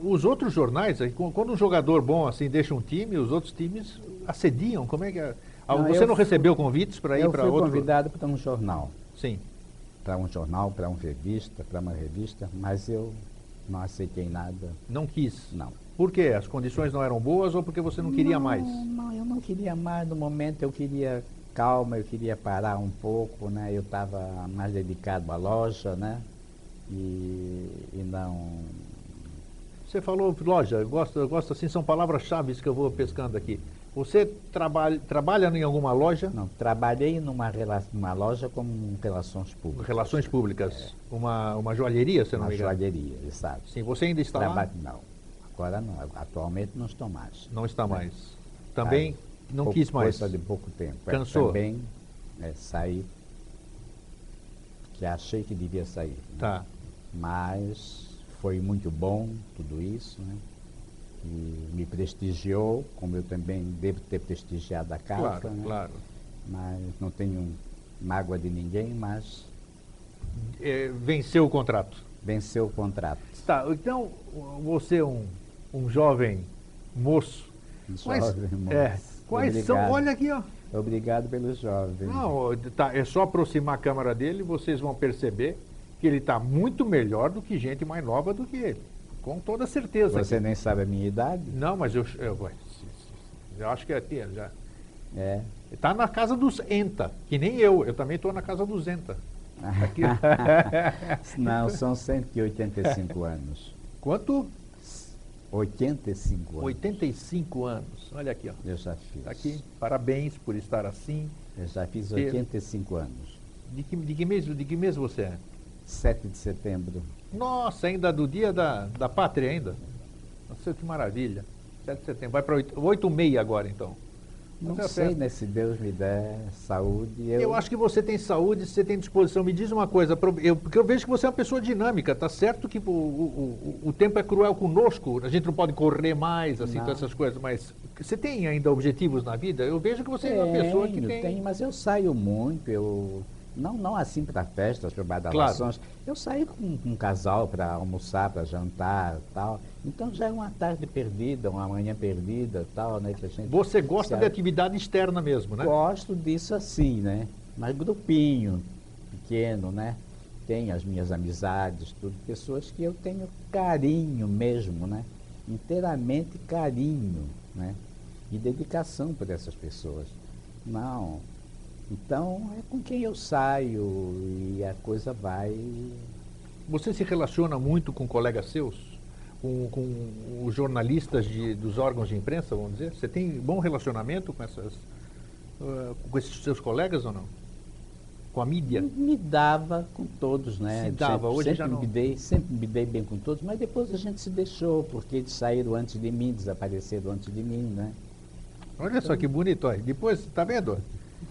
os outros jornais, quando um jogador bom assim deixa um time, os outros times assediam. Como é que é? Não, Você não recebeu convites para ir Eu para fui outro? convidado para um jornal. Sim. Para uma revista, mas eu não aceitei nada. Não quis? Não. Por quê? As condições não eram boas ou porque você não queria mais? Não, eu não queria mais. No momento eu queria calma, eu queria parar um pouco, né? Eu estava mais dedicado à loja, né? E não... Você falou loja, eu gosto assim, são palavras-chave que eu vou pescando aqui. Você trabalha em alguma loja? Não, trabalhei numa loja com relações públicas. Relações públicas. Uma joalheria, se não Uma me engano. joalheria, exato. Sim, você ainda está lá? Não, agora não. Atualmente não estou mais. Não está mais. Também não quis mais? Coisa de pouco tempo. Cansou? Também saí, que achei que devia sair. Tá. Mas foi muito bom tudo isso, né? E me prestigiou, como eu também devo ter prestigiado a casa. Claro, né? claro. Mas não tenho mágoa de ninguém, mas Venceu o contrato. venceu o contrato. Tá, então você é um jovem moço. Jovem, Quais Obrigado. são? Olha aqui, ó. Obrigado pelo jovem. Não, tá, é só aproximar a câmera dele, vocês vão perceber que ele está muito melhor do que gente mais nova do que ele. Com toda certeza. Você nem sabe a minha idade? Não, mas eu acho que já. É. Está na casa dos Enta, que nem eu também estou na casa dos Enta. Aqui. Não, são 185 anos. Quanto? 85 anos. 85 anos. Olha aqui, ó. Eu já fiz. Tá aqui. Parabéns por estar assim. Eu já fiz 85 anos. De que mês você é? 7 de setembro. Nossa, ainda do dia da pátria ainda. Nossa, que maravilha. 7 de setembro. Vai para 8/6 agora, então. Não Tá sei, certo. né? Se Deus me der saúde. Eu acho que você tem saúde, você tem disposição. Me diz uma coisa, porque eu vejo que você é uma pessoa dinâmica. Tá certo que o tempo é cruel conosco, a gente não pode correr mais, assim, todas essas coisas, mas você tem ainda objetivos na vida? Eu vejo que você é uma pessoa que tem... Tenho, mas eu saio muito, não assim para festas, para badalações. Claro. Eu saio com um casal para almoçar, para jantar tal. Então já é uma tarde perdida, uma manhã perdida tal, né? Que a gente Você gosta de atividade externa mesmo, né? Gosto disso assim, né? Mas grupinho, pequeno, né? Tenho as minhas amizades, tudo, pessoas que eu tenho carinho mesmo, né? Inteiramente carinho, né? E dedicação por essas pessoas. Não. Então é com quem eu saio e a coisa vai. Você se relaciona muito com colegas seus? Com os jornalistas dos órgãos de imprensa, vamos dizer? Você tem bom relacionamento com com esses seus colegas ou não? Com a mídia? Me dava com todos, né? Se dava, hoje já não. Sempre me dei bem com todos, mas depois a gente se deixou, porque eles saíram antes de mim, desapareceram antes de mim, né? Olha só que bonito, olha. Depois, tá vendo?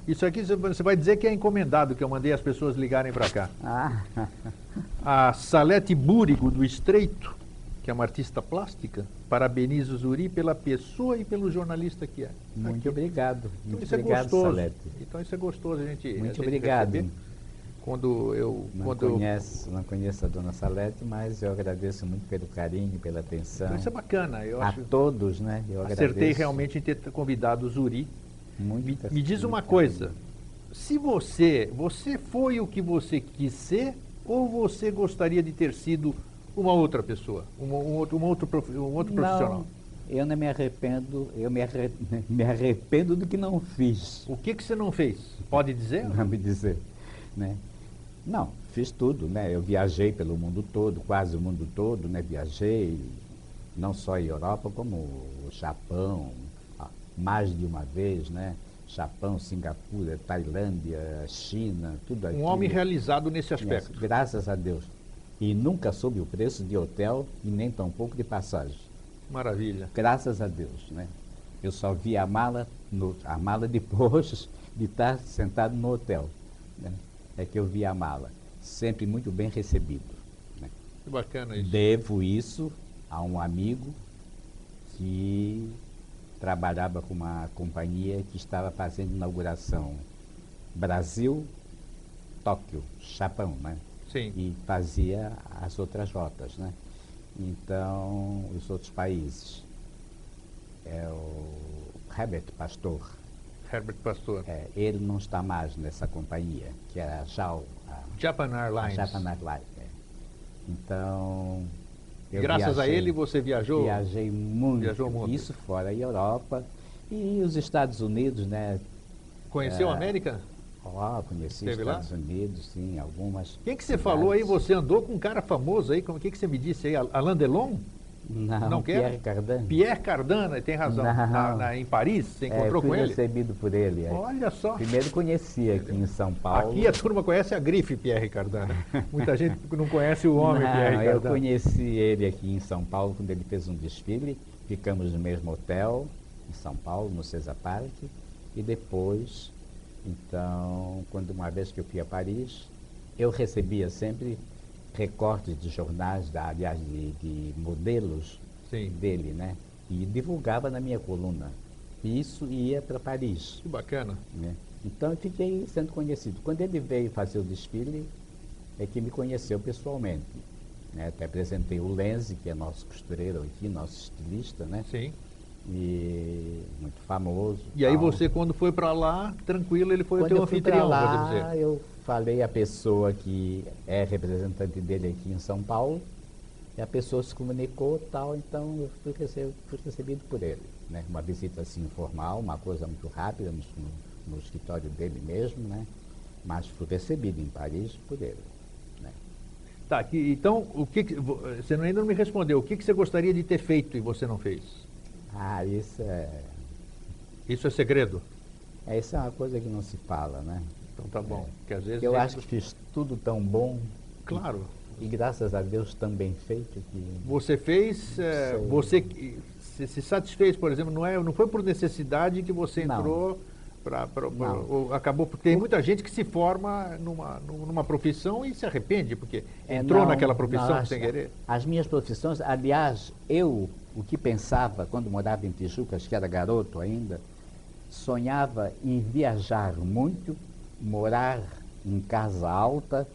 Isso aqui você vai dizer que é encomendado, que eu mandei as pessoas ligarem para cá. Ah, A Salete Búrigo, do Estreito, que é uma artista plástica, parabeniza o Zuri pela pessoa e pelo jornalista que é. muito Aqui. obrigado. Então Muito isso é obrigado, gostoso. Salete. Então isso é gostoso a gente. Muito a gente obrigado. receber. Quando eu. Não conheço a dona Salete, mas eu agradeço muito pelo carinho, pela atenção. Então isso é bacana. Eu A acho. todos, né? Eu Acertei agradeço realmente em ter convidado o Zuri. muito. Me diz uma muito coisa. carinho. Se você foi o que você quis ser, ou você gostaria de ter sido uma outra pessoa, um outro profissional? Não, eu não me arrependo, me arrependo do que não fiz. O que você não fez? Pode dizer? Não me dizer, né? Não, fiz tudo, né? Eu viajei pelo mundo todo, quase o mundo todo, né? Viajei não só em Europa, como o Japão, mais de uma vez, né? Japão, Singapura, Tailândia, China, tudo aquilo. Um homem realizado nesse aspecto. Graças a Deus. E nunca soube o preço de hotel e nem tampouco de passagem. Maravilha. Graças a Deus, né? Eu só vi a mala depois de estar sentado no hotel, né? é que eu vi a mala. Sempre muito bem recebido, né? Que bacana isso. Devo isso a um amigo que trabalhava com uma companhia que estava fazendo inauguração Brasil, Tóquio, Japão, né? Sim. E fazia as outras rotas, né? Então, os outros países. É o Herbert Pastor. Herbert Pastor. Ele não está mais nessa companhia, que era a Japan Airlines. Japan Airlines. Então, graças a ele você viajou? Viajei muito. Viajou muito. Isso fora a Europa e os Estados Unidos, né? Conheceu a América? Conheci os Esteve lá? Estados Unidos, sim, algumas. Quem que você falou aí? Você andou com um cara famoso aí? O que você me disse aí? Alain Delon? Não, Pierre Cardin. Pierre Cardin, tem razão. Em Paris, você encontrou com ele? Fui recebido por ele. Olha só. Primeiro conheci aqui em São Paulo. Aqui a turma conhece a grife Pierre Cardin, né? Muita gente não conhece o homem Pierre Cardin. Eu conheci ele aqui em São Paulo quando ele fez um desfile. Ficamos no mesmo hotel em São Paulo, no César Park. E depois, então, quando uma vez que eu fui a Paris, eu recebia sempre recortes de jornais, aliás, de modelos Sim. dele, né? E divulgava na minha coluna. E isso ia para Paris. Que bacana. Né? Então eu fiquei sendo conhecido. Quando ele veio fazer o desfile, é que me conheceu pessoalmente. Né? Até apresentei o Lenzi, que é nosso costureiro aqui, nosso estilista, né? Sim. E muito famoso. E aí você, quando foi para lá, tranquilo, ele foi o teu anfitrião, lá, pode dizer. Eu falei à pessoa que é representante dele aqui em São Paulo, e a pessoa se comunicou tal, então eu fui recebido por ele. Né? Uma visita assim informal, uma coisa muito rápida, no escritório dele mesmo, né? Mas fui recebido em Paris por ele. Né? Tá, então, você ainda não me respondeu. O que você gostaria de ter feito e você não fez? Isso é segredo? Isso é uma coisa que não se fala, né? Então tá bom. Porque às vezes eu acho que fiz tudo tão bom. Claro. E graças a Deus tão bem feito que... Você fez, você se satisfez, por exemplo, não foi por necessidade que você entrou acabou, porque tem muita gente que se forma numa profissão e se arrepende, porque entrou naquela profissão sem querer. As minhas profissões, aliás, o que pensava quando morava em Tijucas, que era garoto ainda, sonhava em viajar muito, morar em casa alta,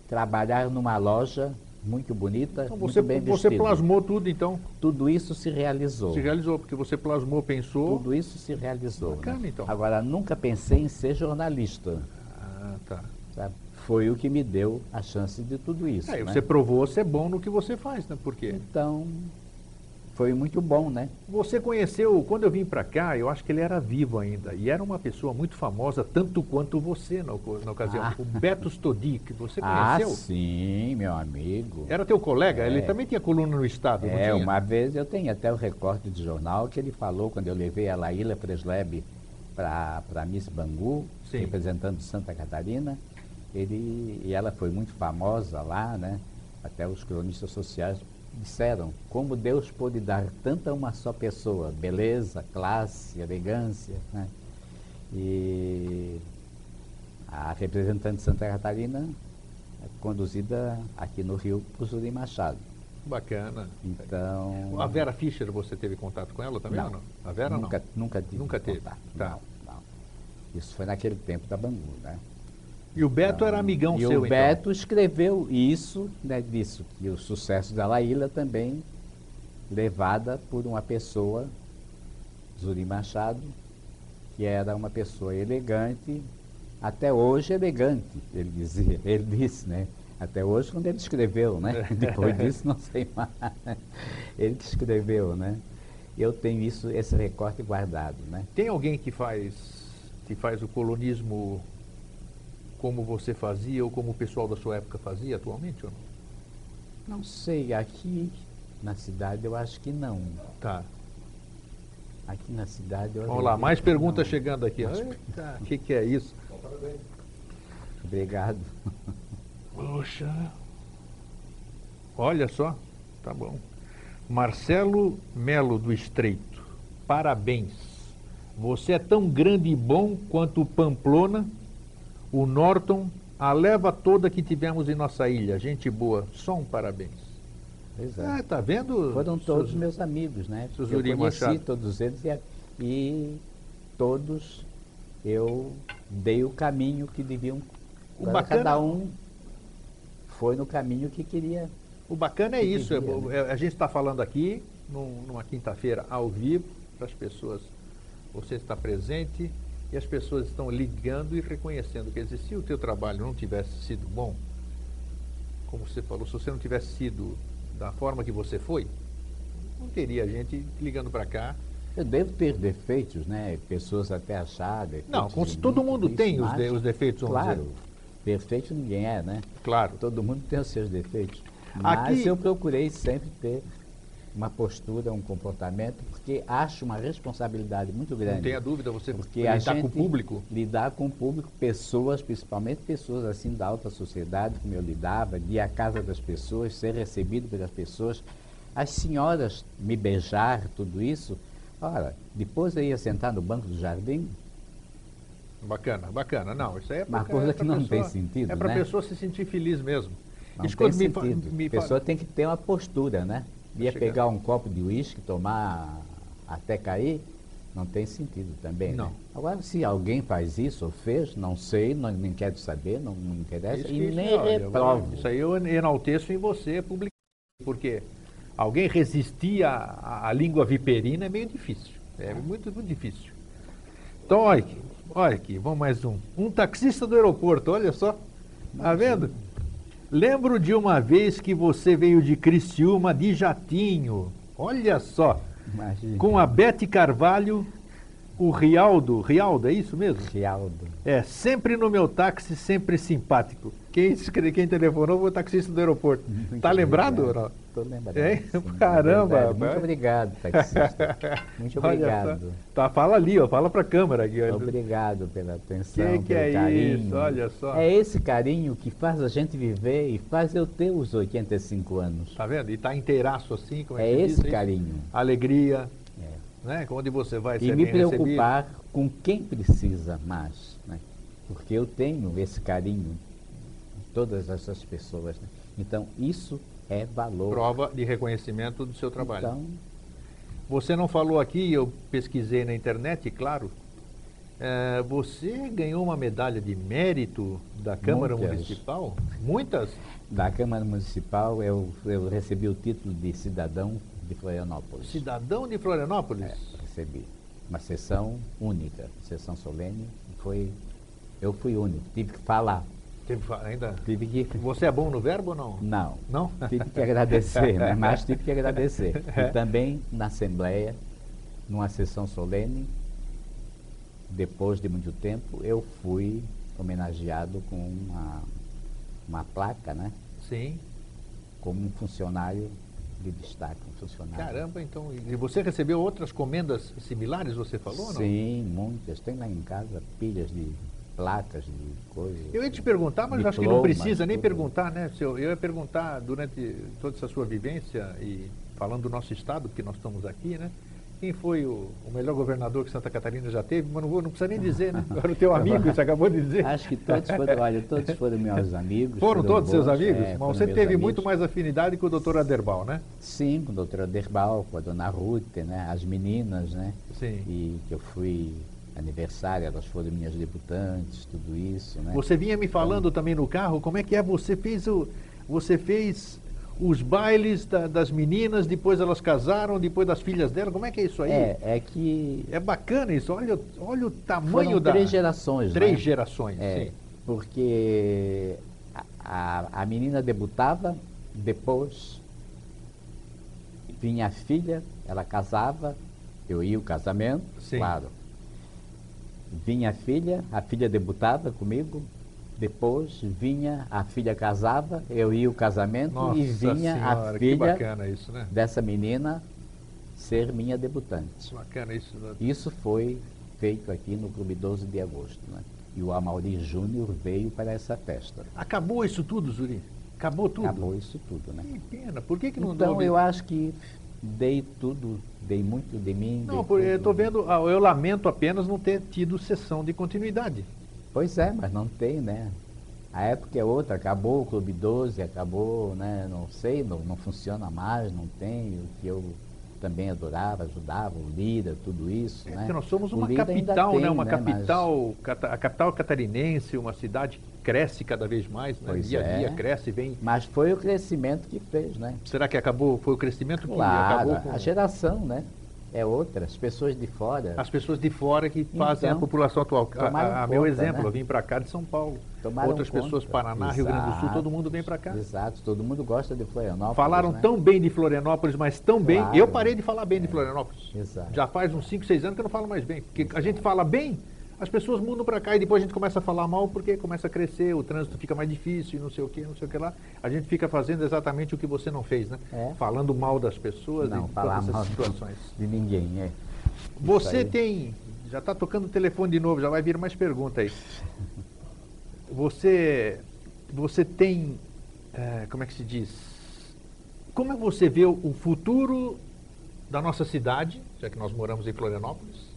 trabalhar numa loja muito bonita, então, muito bem vestido. Você plasmou tudo, então? Tudo isso se realizou. Se realizou, porque você plasmou, pensou... Tudo isso se realizou. Bacana, né? Então. Agora, nunca pensei em ser jornalista. Tá. Sabe? Foi o que me deu a chance de tudo isso. Né? Você provou ser bom no que você faz, né? Por quê? Então, foi muito bom, né? Você conheceu, quando eu vim para cá, eu acho que ele era vivo ainda, e era uma pessoa muito famosa, tanto quanto você na ocasião, o Beto Stodi, que você conheceu? Sim, meu amigo. Era teu colega? Ele também tinha coluna no Estado, não tinha? Uma vez eu tenho até o recorte de jornal que ele falou, quando eu levei a Laíla Presleb para Miss Bangu, Sim. representando Santa Catarina, e ela foi muito famosa lá, né? Até os cronistas sociais disseram como Deus pôde dar tanto a uma só pessoa, beleza, classe, elegância, né? E a representante de Santa Catarina é conduzida aqui no Rio por Zurim Machado. Bacana. Então... A Vera Fischer, você teve contato com ela também? Não. Ou não? A Vera nunca tive teve. contato. Tá. Não. Isso foi naquele tempo da Bangu, né? E o Beto era amigão seu, então? E o Beto escreveu isso, né, disso, que o sucesso da Laíla também levada por uma pessoa, Zurim Machado, que era uma pessoa elegante, até hoje elegante, ele disse, né? Até hoje quando ele escreveu, né? Depois disso não sei mais. Ele que escreveu, né? Eu tenho esse recorte guardado, né? Tem alguém que faz o colonismo como você fazia ou como o pessoal da sua época fazia atualmente ou não? Não sei, aqui na cidade eu acho que não. Tá. Aqui na cidade eu Vamos lá, mais perguntas chegando aqui. Eita, o que é isso? Obrigado. Poxa. Olha só, tá bom. Marcelo Melo do Estreito, parabéns. Você é tão grande e bom quanto o Pamplona O Norton, a leva toda que tivemos em nossa ilha. Gente boa. Só um parabéns. Pois é. Ah, tá vendo? Foram todos meus amigos, né? Eu conheci todos eles e todos eu dei o caminho que deviam. Agora, cada um foi no caminho que queria. O bacana é isso. A gente está falando aqui numa quinta-feira ao vivo para as pessoas. Você está presente e as pessoas estão ligando e reconhecendo. Quer dizer, se o teu trabalho não tivesse sido bom, como você falou, se você não tivesse sido da forma que você foi, não teria gente ligando para cá. Eu devo ter defeitos, né? Pessoas até achar. Não, todo mundo tem os defeitos, vamos claro, dizer. Perfeito ninguém é, né? Claro. Todo mundo tem os seus defeitos. Mas eu procurei sempre ter uma postura, um comportamento, porque acho uma responsabilidade muito grande. Não tenha dúvida, você porque lidar com o público. Lidar com o público, pessoas, principalmente pessoas assim da alta sociedade, como eu lidava, de ir à casa das pessoas, ser recebido pelas pessoas, as senhoras me beijar, tudo isso. Ora, depois eu ia sentar no banco do jardim. Bacana, bacana. Não, isso aí é uma coisa que não tem sentido, é para a né? pessoa se sentir feliz mesmo. Não tem sentido. A pessoa tem que ter uma postura, né? Ia pegar um copo de uísque, tomar até cair, não tem sentido também. Não. Né? Agora, se alguém faz isso ou fez, não sei, nem quero saber, não me interessa e nem reprovo. Isso aí eu enalteço em você publicamente, porque alguém resistir à língua viperina é meio difícil. É muito, muito difícil. Então, olha aqui, vamos mais um. Um taxista do aeroporto, olha só. Tá vendo? Lembro de uma vez que você veio de Criciúma de jatinho. Olha só. Imagina. Com a Bete Carvalho, o Rialdo, é isso mesmo? Rialdo. É, sempre no meu táxi, sempre simpático. Quem telefonou foi o taxista do aeroporto. Tá lembrado ou não? Estou lembrado. É? Caramba! Muito obrigado, taxista. Muito obrigado. Tá, fala ali, ó, fala pra câmera aqui. Ó. Obrigado pela atenção, Que é carinho. Isso? Olha só. É esse carinho que faz a gente viver e faz eu ter os 85 anos. Tá vendo? E tá inteiraço assim, como é esse carinho. Alegria. Né? Onde você vai ser e me bem preocupar recebido. Com quem precisa mais, né? Porque eu tenho esse carinho de todas essas pessoas, né? Então isso é valor. Prova de reconhecimento do seu trabalho. Então, você não falou aqui, eu pesquisei na internet, claro. Você ganhou uma medalha de mérito da Câmara Municipal? Muitas? Da Câmara Municipal eu recebi o título de cidadão de Florianópolis. Cidadão de Florianópolis? Recebi. Uma sessão única, sessão solene. Eu fui único, tive que falar. Tive que... Você é bom no verbo ou não? Não. Não? Tive que agradecer, né? Mas tive que agradecer. E também na Assembleia, numa sessão solene, depois de muito tempo, eu fui homenageado com uma placa, né? Sim. Como um funcionário de destaque, um funcionário. Caramba, então, e você recebeu outras comendas similares, você falou ou não? Sim, muitas. Tem lá em casa pilhas de placas, de coisas. Eu ia te perguntar, mas acho que não precisa nem perguntar, né? Eu ia perguntar, durante toda essa sua vivência, e falando do nosso estado, porque nós estamos aqui, né? Quem foi o melhor governador que Santa Catarina já teve? Mas não precisa nem dizer, né? Era o teu amigo, você acabou de dizer. Acho que todos foram meus amigos. Foram todos seus amigos? Mas você teve muito mais afinidade com o doutor Aderbal, né? Sim, com o doutor Aderbal, com a dona Ruth, né? As meninas, né? Sim. E que eu fui aniversário, elas foram minhas debutantes, tudo isso, né? Você vinha me falando também no carro, como é que é? Você fez os bailes das meninas, depois elas casaram, depois das filhas dela, como é que é isso aí? É que... É bacana isso, olha o tamanho foram 3 gerações, Três né? gerações, sim. Porque a menina debutava, depois vinha a filha, ela casava, eu ia ao casamento, sim. Claro. Vinha a filha debutava comigo, depois vinha, a filha casava, eu ia ao casamento. Nossa e vinha senhora, a filha bacana isso, né? dessa menina ser minha debutante. Bacana isso. Né? Isso foi feito aqui no Clube 12 de Agosto, né? E o Amaury Júnior veio para essa festa. Acabou isso tudo, Zuri? Acabou tudo? Acabou isso tudo, né? Que pena, por que não Então houve... eu acho que dei tudo, dei muito de mim. Não, eu estou vendo, eu lamento apenas não ter tido sessão de continuidade. Pois é, mas não tem, né? A época é outra, acabou o Clube 12, acabou, né? Não sei, não funciona mais, não tem o que eu também adorava, ajudava, o Lira, tudo isso, né? Porque nós somos O uma Lira ainda capital, né? tem, Uma né? capital, a capital catarinense, uma cidade que cresce cada vez mais, né? Pois Dia a dia é. cresce, vem. Mas foi o crescimento que fez, né? Será que acabou? Foi o crescimento que Claro, acabou com a geração, né? É outra, as pessoas de fora. as pessoas de fora que fazem a Então, população atual. tomaram Meu conta, exemplo, né? eu vim para cá de São Paulo. Tomaram Outras pessoas, conta. Paraná, Rio Grande do Sul, Exato, todo mundo vem para cá. Exato, todo mundo gosta de Florianópolis. Falaram né? tão bem de Florianópolis, mas tão bem. Claro. Eu parei de falar bem de Florianópolis. Exato. Já faz uns 5, 6 anos que eu não falo mais bem. Porque a gente fala bem, as pessoas mudam para cá e depois a gente começa a falar mal porque começa a crescer, o trânsito fica mais difícil, não sei o que, não sei o que lá. A gente fica fazendo exatamente o que você não fez, né? É. Falando mal das pessoas Não, e falar todas mal essas situações. de ninguém, é. Você aí. tem. Já está tocando o telefone de novo, já vai vir mais pergunta aí. Você tem. Como é que se diz? Como é que você vê o futuro da nossa cidade, já que nós moramos em Florianópolis?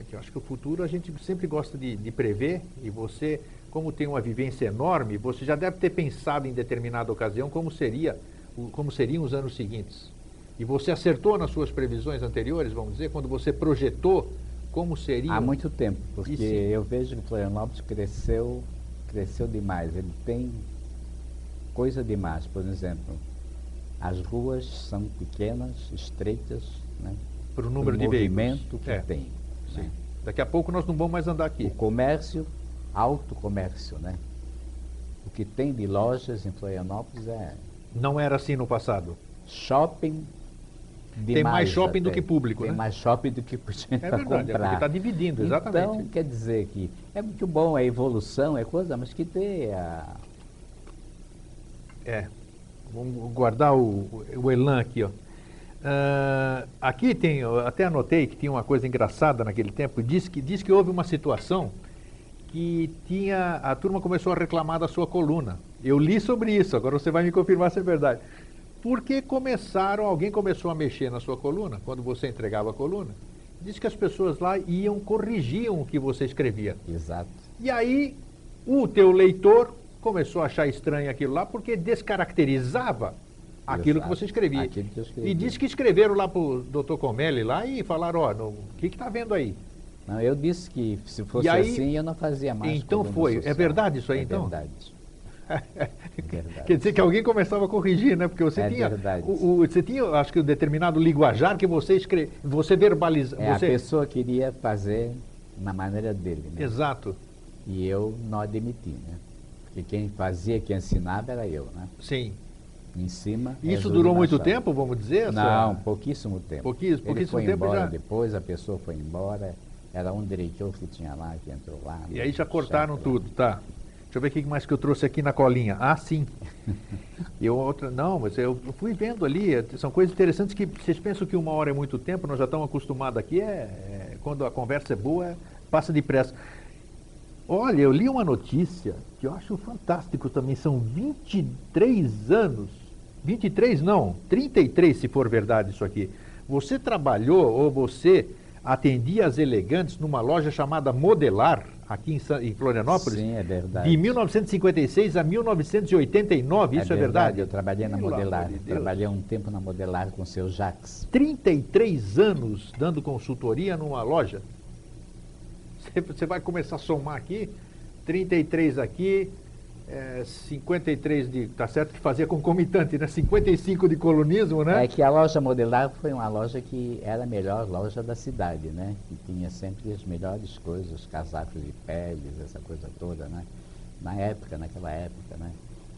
Que eu acho que o futuro a gente sempre gosta de prever, e você, como tem uma vivência enorme, você já deve ter pensado em determinada ocasião como seriam os anos seguintes. E você acertou nas suas previsões anteriores, vamos dizer, quando você projetou como seria? Há muito tempo, porque Isso. eu vejo que Florianópolis cresceu demais. Ele tem coisa demais. Por exemplo, as ruas são pequenas, estreitas, né? Para o número de movimento veículos. que tem. Sim. Né? Daqui a pouco nós não vamos mais andar aqui. O comércio, alto comércio, né? O que tem de lojas em Florianópolis é Não era assim no passado. shopping demais. Tem mais shopping do até. que público, Tem né? mais shopping do que gente É para verdade, é comprar. porque está dividindo, exatamente. Então, quer dizer que é muito bom a evolução, é coisa, mas que ter a... Vamos guardar o elan aqui, ó. Aqui tem, eu até anotei que tinha uma coisa engraçada naquele tempo, diz que houve uma situação que a turma começou a reclamar da sua coluna. Eu li sobre isso, agora você vai me confirmar se é verdade. Porque alguém começou a mexer na sua coluna, quando você entregava a coluna, diz que as pessoas lá corrigiam o que você escrevia. Exato. E aí, o teu leitor começou a achar estranho aquilo lá, porque descaracterizava aquilo que Exato. você escrevia. Aquilo que eu escrevi. E disse que escreveram lá para o Dr. Comelli lá e falaram, o que está vendo aí? Não, eu disse que se fosse E aí, assim eu não fazia mais. então coluna foi. É social. verdade isso aí, é então? Verdade. É verdade. Quer dizer que alguém começava a corrigir, né? Porque você É tinha, verdade. você tinha, acho que um determinado linguajar que você verbaliza. A pessoa queria fazer na maneira dele, né? Exato. E eu não admiti, né? Porque quem fazia, quem ensinava era eu, né? Sim. Em cima. E isso Júlio durou muito Machado. tempo, vamos dizer? Não, pouquíssimo tempo. Pouquíssimo Ele foi tempo embora já. depois, a pessoa foi embora. Era um diretor que tinha lá, que entrou lá. E aí já cortaram chefe lá. tudo, tá? Deixa eu ver o que mais que eu trouxe aqui na colinha. Ah, sim. Não, mas eu fui vendo ali, são coisas interessantes que vocês pensam que 1 hora é muito tempo, nós já estamos acostumados aqui, quando a conversa é boa, passa depressa. Olha, eu li uma notícia que eu acho fantástico também, são 23 anos, 23 não, 33 se for verdade isso aqui. Você trabalhou ou você atendia as elegantes numa loja chamada Modelar, aqui em Florianópolis? Sim, é verdade. De 1956 a 1989, isso é verdade? Eu trabalhei na Pelo Modelar. amor de Deus. Trabalhei um tempo na Modelar com o seu Jacques. 33 anos dando consultoria numa loja. Você vai começar a somar aqui, 33 aqui, 53 de... Tá certo que fazia concomitante, né? 55 de colunismo, né? É que a loja Modelar foi uma loja que era a melhor loja da cidade, né? Que tinha sempre as melhores coisas, casacos de peles, essa coisa toda, né? Naquela época, né?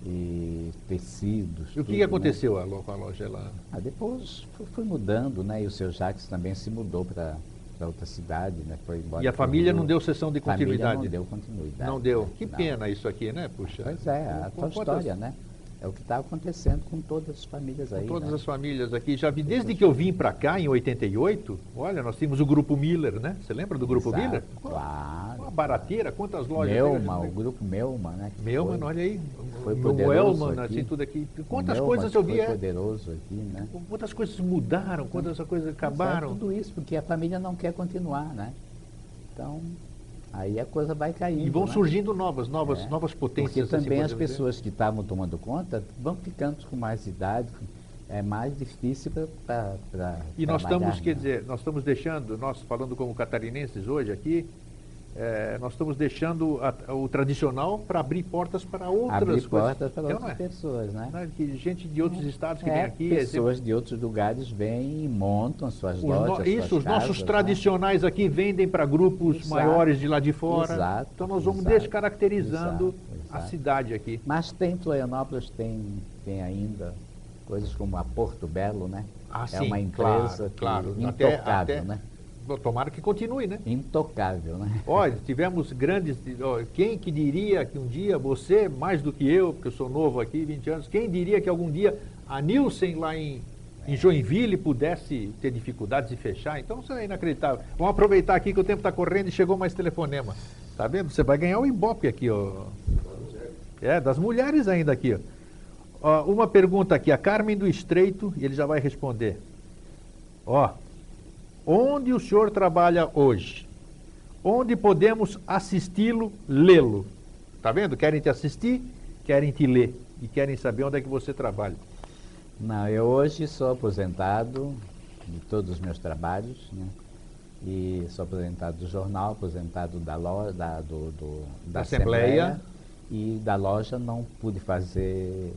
E tecidos. E o que tudo, aconteceu né? com a loja lá? Depois foi mudando, né? E o seu Jacques também se mudou para outra cidade, né? Foi embora. E a família não deu certo sessão de continuidade? não deu continuidade. Não deu. né? Que Não. pena isso aqui, né? Puxa. Pois é, a tua história, né? É o que está acontecendo com todas as famílias aí. Todas né? as famílias aqui. Já vi, desde que eu vim para cá, em 88, olha, nós tínhamos o Grupo Miller, né? Você lembra do Grupo Exato, Miller? Claro. Uma barateira, quantas lojas? Melma, o grupo Melma, né? que Melman, foi- olha aí. foi No poderoso Elman, aqui. assim, tudo aqui. Quantas Melma coisas eu que vi, foi poderoso aqui, né? quantas coisas mudaram, quantas coisas acabaram. Tudo isso porque a família não quer continuar, né? Então, aí a coisa vai caindo. E vão né? surgindo novas potências. Porque também assim, as pessoas que estavam tomando conta vão ficando com mais idade, é mais difícil para E nós trabalhar, estamos, quer né? dizer, nós estamos deixando, nós falando como catarinenses hoje aqui, nós estamos deixando o tradicional para abrir portas para outras Abrir coisas. portas para Não outras é? pessoas, né? Não é? Que gente de outros estados que vem aqui. Pessoas de outros lugares vêm e montam suas lojas, Isso, suas os nossos casas, tradicionais aqui vendem para grupos Exato. maiores de lá de fora. Exato, Então nós vamos exato, descaracterizando a exato. cidade aqui. Mas tem Florianópolis, tem ainda coisas como a Porto Belo, né? Ah, É sim, uma empresa claro. intocável, né? Tomara que continue, né? Intocável, né? Olha, tivemos grandes. Quem que diria que um dia, você, mais do que eu, porque eu sou novo aqui, 20 anos, quem diria que algum dia a Nielsen lá em Joinville pudesse ter dificuldades de fechar? Então isso é inacreditável. Vamos aproveitar aqui que o tempo está correndo e chegou mais telefonema. Tá vendo? Você vai ganhar o Ibope aqui, ó. Das mulheres ainda aqui, ó. Uma pergunta aqui, a Carmen do Estreito, e ele já vai responder. Onde o senhor trabalha hoje? Onde podemos assisti-lo, lê-lo? Tá vendo? Querem te assistir, querem te ler e querem saber onde é que você trabalha. Não, eu hoje sou aposentado de todos os meus trabalhos, né? E sou aposentado do jornal, aposentado da loja, da Assembleia, e da loja não pude fazer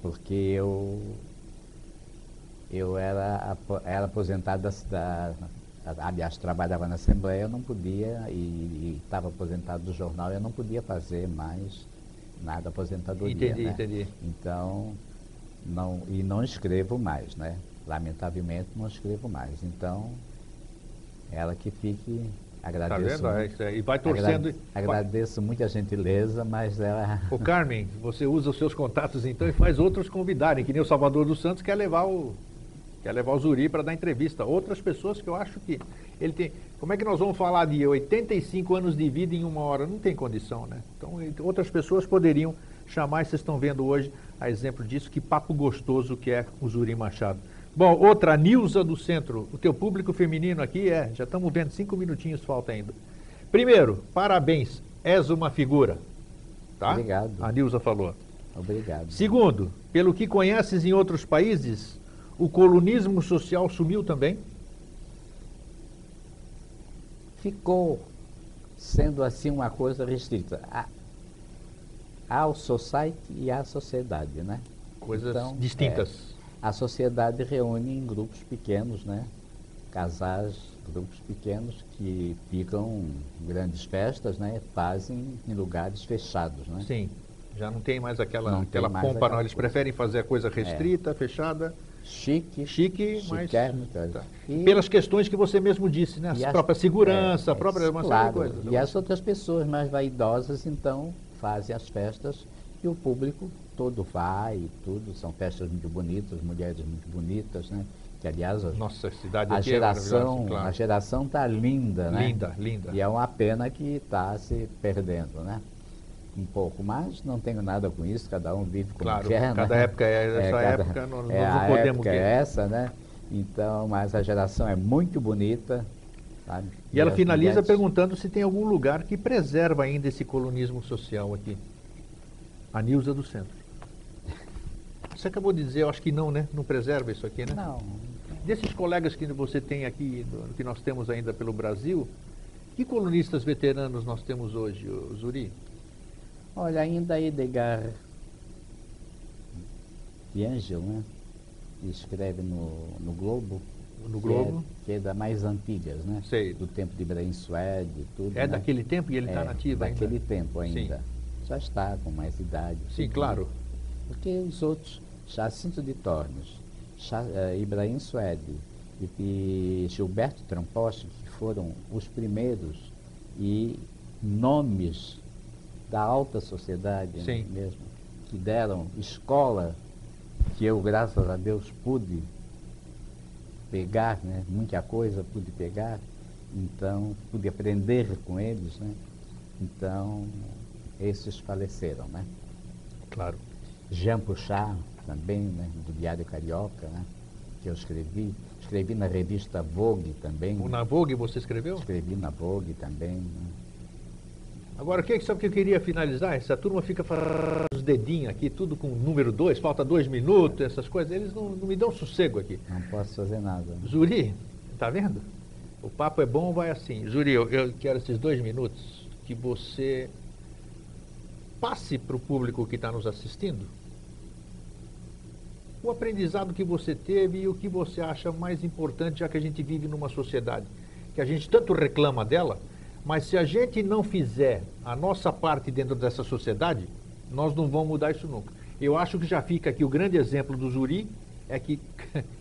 porque eu era aposentado aliás, trabalhava na Assembleia, eu não podia, e estava aposentado do jornal, eu não podia fazer mais nada de aposentadoria. Entendi, né? entendi. Então, não escrevo mais, né? Lamentavelmente não escrevo mais. Então, ela que fique, agradeço. Tá vendo? E vai torcendo. Agradeço muito a gentileza, mas ela... Ô Carmen, você usa os seus contatos então e faz outros convidarem, que nem o Salvador dos Santos quer levar o Zuri para dar entrevista. Outras pessoas que eu acho que ele tem... Como é que nós vamos falar de 85 anos de vida em uma hora? Não tem condição, né? Então, outras pessoas poderiam chamar, e vocês estão vendo hoje, a exemplo disso, que papo gostoso que é o Zuri Machado. Bom, outra, Nilza do Centro. O teu público feminino aqui já estamos vendo, 5 minutinhos falta ainda. Primeiro, parabéns, és uma figura. Tá? Obrigado. A Nilza falou. Obrigado. Segundo, pelo que conheces em outros países, o colunismo social sumiu também? Ficou sendo assim uma coisa restrita. Há o society e há a sociedade, né? Coisas distintas. A sociedade reúne em grupos pequenos, né? Casais, grupos pequenos que ficam em grandes festas, né? Fazem em lugares fechados, né? Sim, já não tem mais aquela pompa, não. Eles coisa. Preferem fazer a coisa restrita, fechada. Chique, mas... Tá. Pelas questões que você mesmo disse, né? A própria segurança, a própria... Claro, série de coisas. E as outras pessoas mais vaidosas, então, fazem as festas e o público todo vai e tudo. São festas muito bonitas, mulheres muito bonitas, né? Que, aliás, nossa cidade a aqui geração, claro. A geração está linda, né? Linda. E é uma pena que está se perdendo, né? Um pouco, mas não tenho nada com isso, cada um vive como quer, cada né? época essa época, nós não podemos... época é essa, né? Então, mas a geração é muito bonita, sabe? E ela finaliza mulheres... perguntando se tem algum lugar que preserva ainda esse colonismo social aqui. A Nilza do Centro. Você acabou de dizer, eu acho que não, né? Não preserva isso aqui, né? Não. Desses colegas que você tem aqui, que nós temos ainda pelo Brasil, que colunistas veteranos nós temos hoje, Zuri? Olha, ainda Edgar Piangel, né? Que escreve no Globo. No Globo? Que é das mais antigas, né? Sei. Do tempo de Ibrahim Suede e tudo. É né? daquele tempo e ele está nativo ainda? Daquele tempo ainda. Sim. Já está com mais idade. Sim, tudo, claro. Né? Porque os outros, Jacinto de Tormes, Ibrahim Suede e Gilberto Tramposti, que foram os primeiros e nomes da alta sociedade, né, mesmo, que deram escola, que eu, graças a Deus, pude pegar, né, muita coisa pude pegar, então pude aprender com eles, né, então esses faleceram, né. Claro. Jean Puchard também, né, do Diário Carioca, né, que eu escrevi. Escrevi na revista Vogue também. Na Vogue você escreveu? Escrevi na Vogue também. Né? Agora, sabe o que eu queria finalizar? Essa turma fica fazendo os dedinhos aqui, tudo com o número 2, falta 2 minutos, essas coisas. Eles não me dão sossego aqui. Não posso fazer nada. Zuri, tá vendo? O papo é bom, vai assim. Zuri, eu quero esses 2 minutos que você passe para o público que está nos assistindo o aprendizado que você teve e o que você acha mais importante, já que a gente vive numa sociedade que a gente tanto reclama dela, mas se a gente não fizer a nossa parte dentro dessa sociedade, nós não vamos mudar isso nunca. Eu acho que já fica aqui o grande exemplo do Zuri, é que,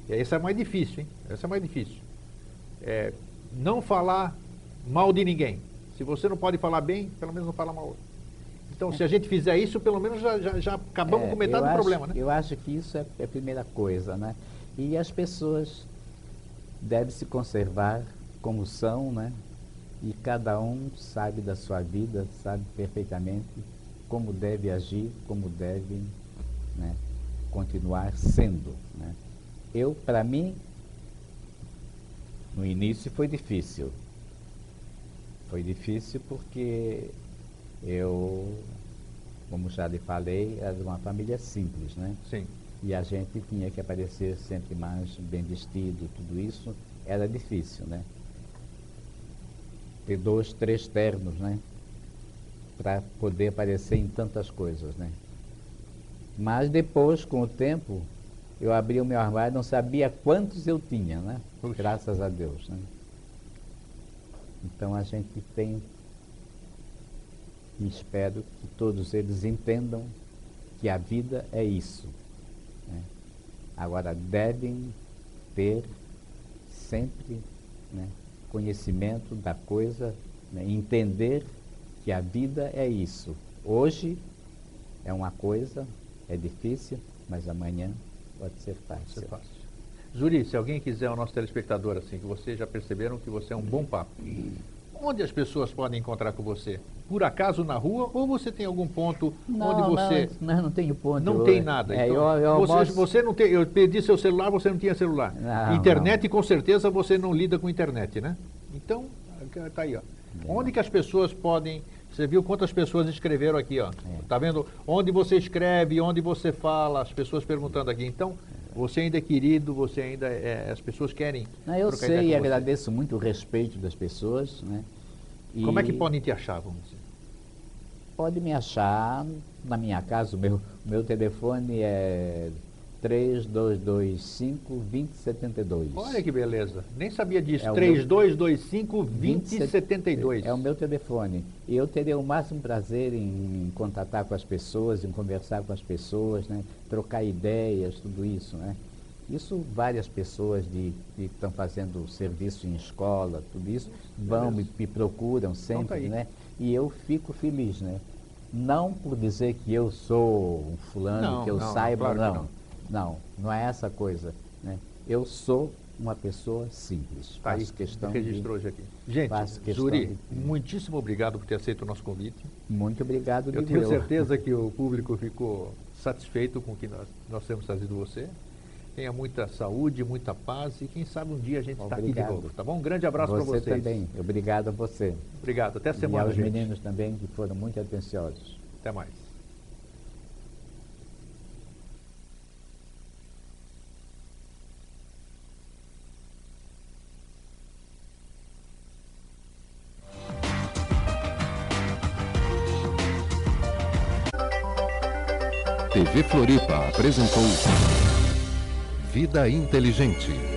esse é mais difícil, hein? Esse é mais difícil. Não falar mal de ninguém. Se você não pode falar bem, pelo menos não fala mal. Então, se a gente fizer isso, pelo menos já acabamos com metade do problema, né? Eu acho que isso é a primeira coisa, né? E as pessoas devem se conservar como são, né? E cada um sabe da sua vida, sabe perfeitamente como deve agir, como deve, né, continuar sendo, né? Para mim, no início foi difícil. Foi difícil porque eu, como já lhe falei, era de uma família simples, né? Sim. E a gente tinha que aparecer sempre mais bem vestido, tudo isso era difícil, né? Ter 2, 3 ternos, né? Para poder aparecer em tantas coisas, né? Mas depois, com o tempo, eu abri o meu armário e não sabia quantos eu tinha, né? Puxa. Graças a Deus, né? Então a gente tem, e espero que todos eles entendam que a vida é isso, né? Agora devem ter sempre, né, conhecimento da coisa, né, entender que a vida é isso. Hoje é uma coisa, é difícil, mas amanhã pode ser fácil. Pode ser fácil. Zuri, se alguém quiser, o nosso telespectador, assim, que vocês já perceberam que você é um bom papo, onde as pessoas podem encontrar com você? Por acaso na rua ou você tem algum ponto onde você... Não tenho ponto. Não tem nada. Então, você não tem... Eu pedi seu celular, você não tinha celular. Não, internet, com certeza, você não lida com internet, né? Então, tá aí, ó. Onde que as pessoas podem... Você viu quantas pessoas escreveram aqui, ó. Tá vendo? Onde você escreve, onde você fala, as pessoas perguntando aqui. Então, você ainda é querido, você ainda as pessoas querem... Eu sei e agradeço muito o respeito das pessoas, né? E como é que podem te achar, vamos dizer? Pode me achar na minha casa, o meu telefone é 3225-2072. Olha que beleza, nem sabia disso, 3225-2072. É o meu telefone. E eu terei o máximo prazer em contatar com as pessoas, em conversar com as pessoas, né? Trocar ideias, tudo isso, né? Isso várias pessoas que estão fazendo serviço em escola, tudo isso, vão, me procuram sempre, né? E eu fico feliz, né? Não por dizer que eu sou um fulano, que eu saiba, claro não é essa coisa, né? Eu sou uma pessoa simples. Tá aí, registrou hoje aqui. Gente, Zuri, muitíssimo obrigado por ter aceito o nosso convite. Muito obrigado, eu tenho certeza que o público ficou satisfeito com o que nós temos trazido você. Tenha muita saúde, muita paz e quem sabe um dia a gente está aqui de novo, tá bom? Um grande abraço para vocês. Você também. Obrigado a você. Obrigado. Até semana, e aos meninos também que foram muito atenciosos. Até mais. TV Floripa apresentou Vida Inteligente.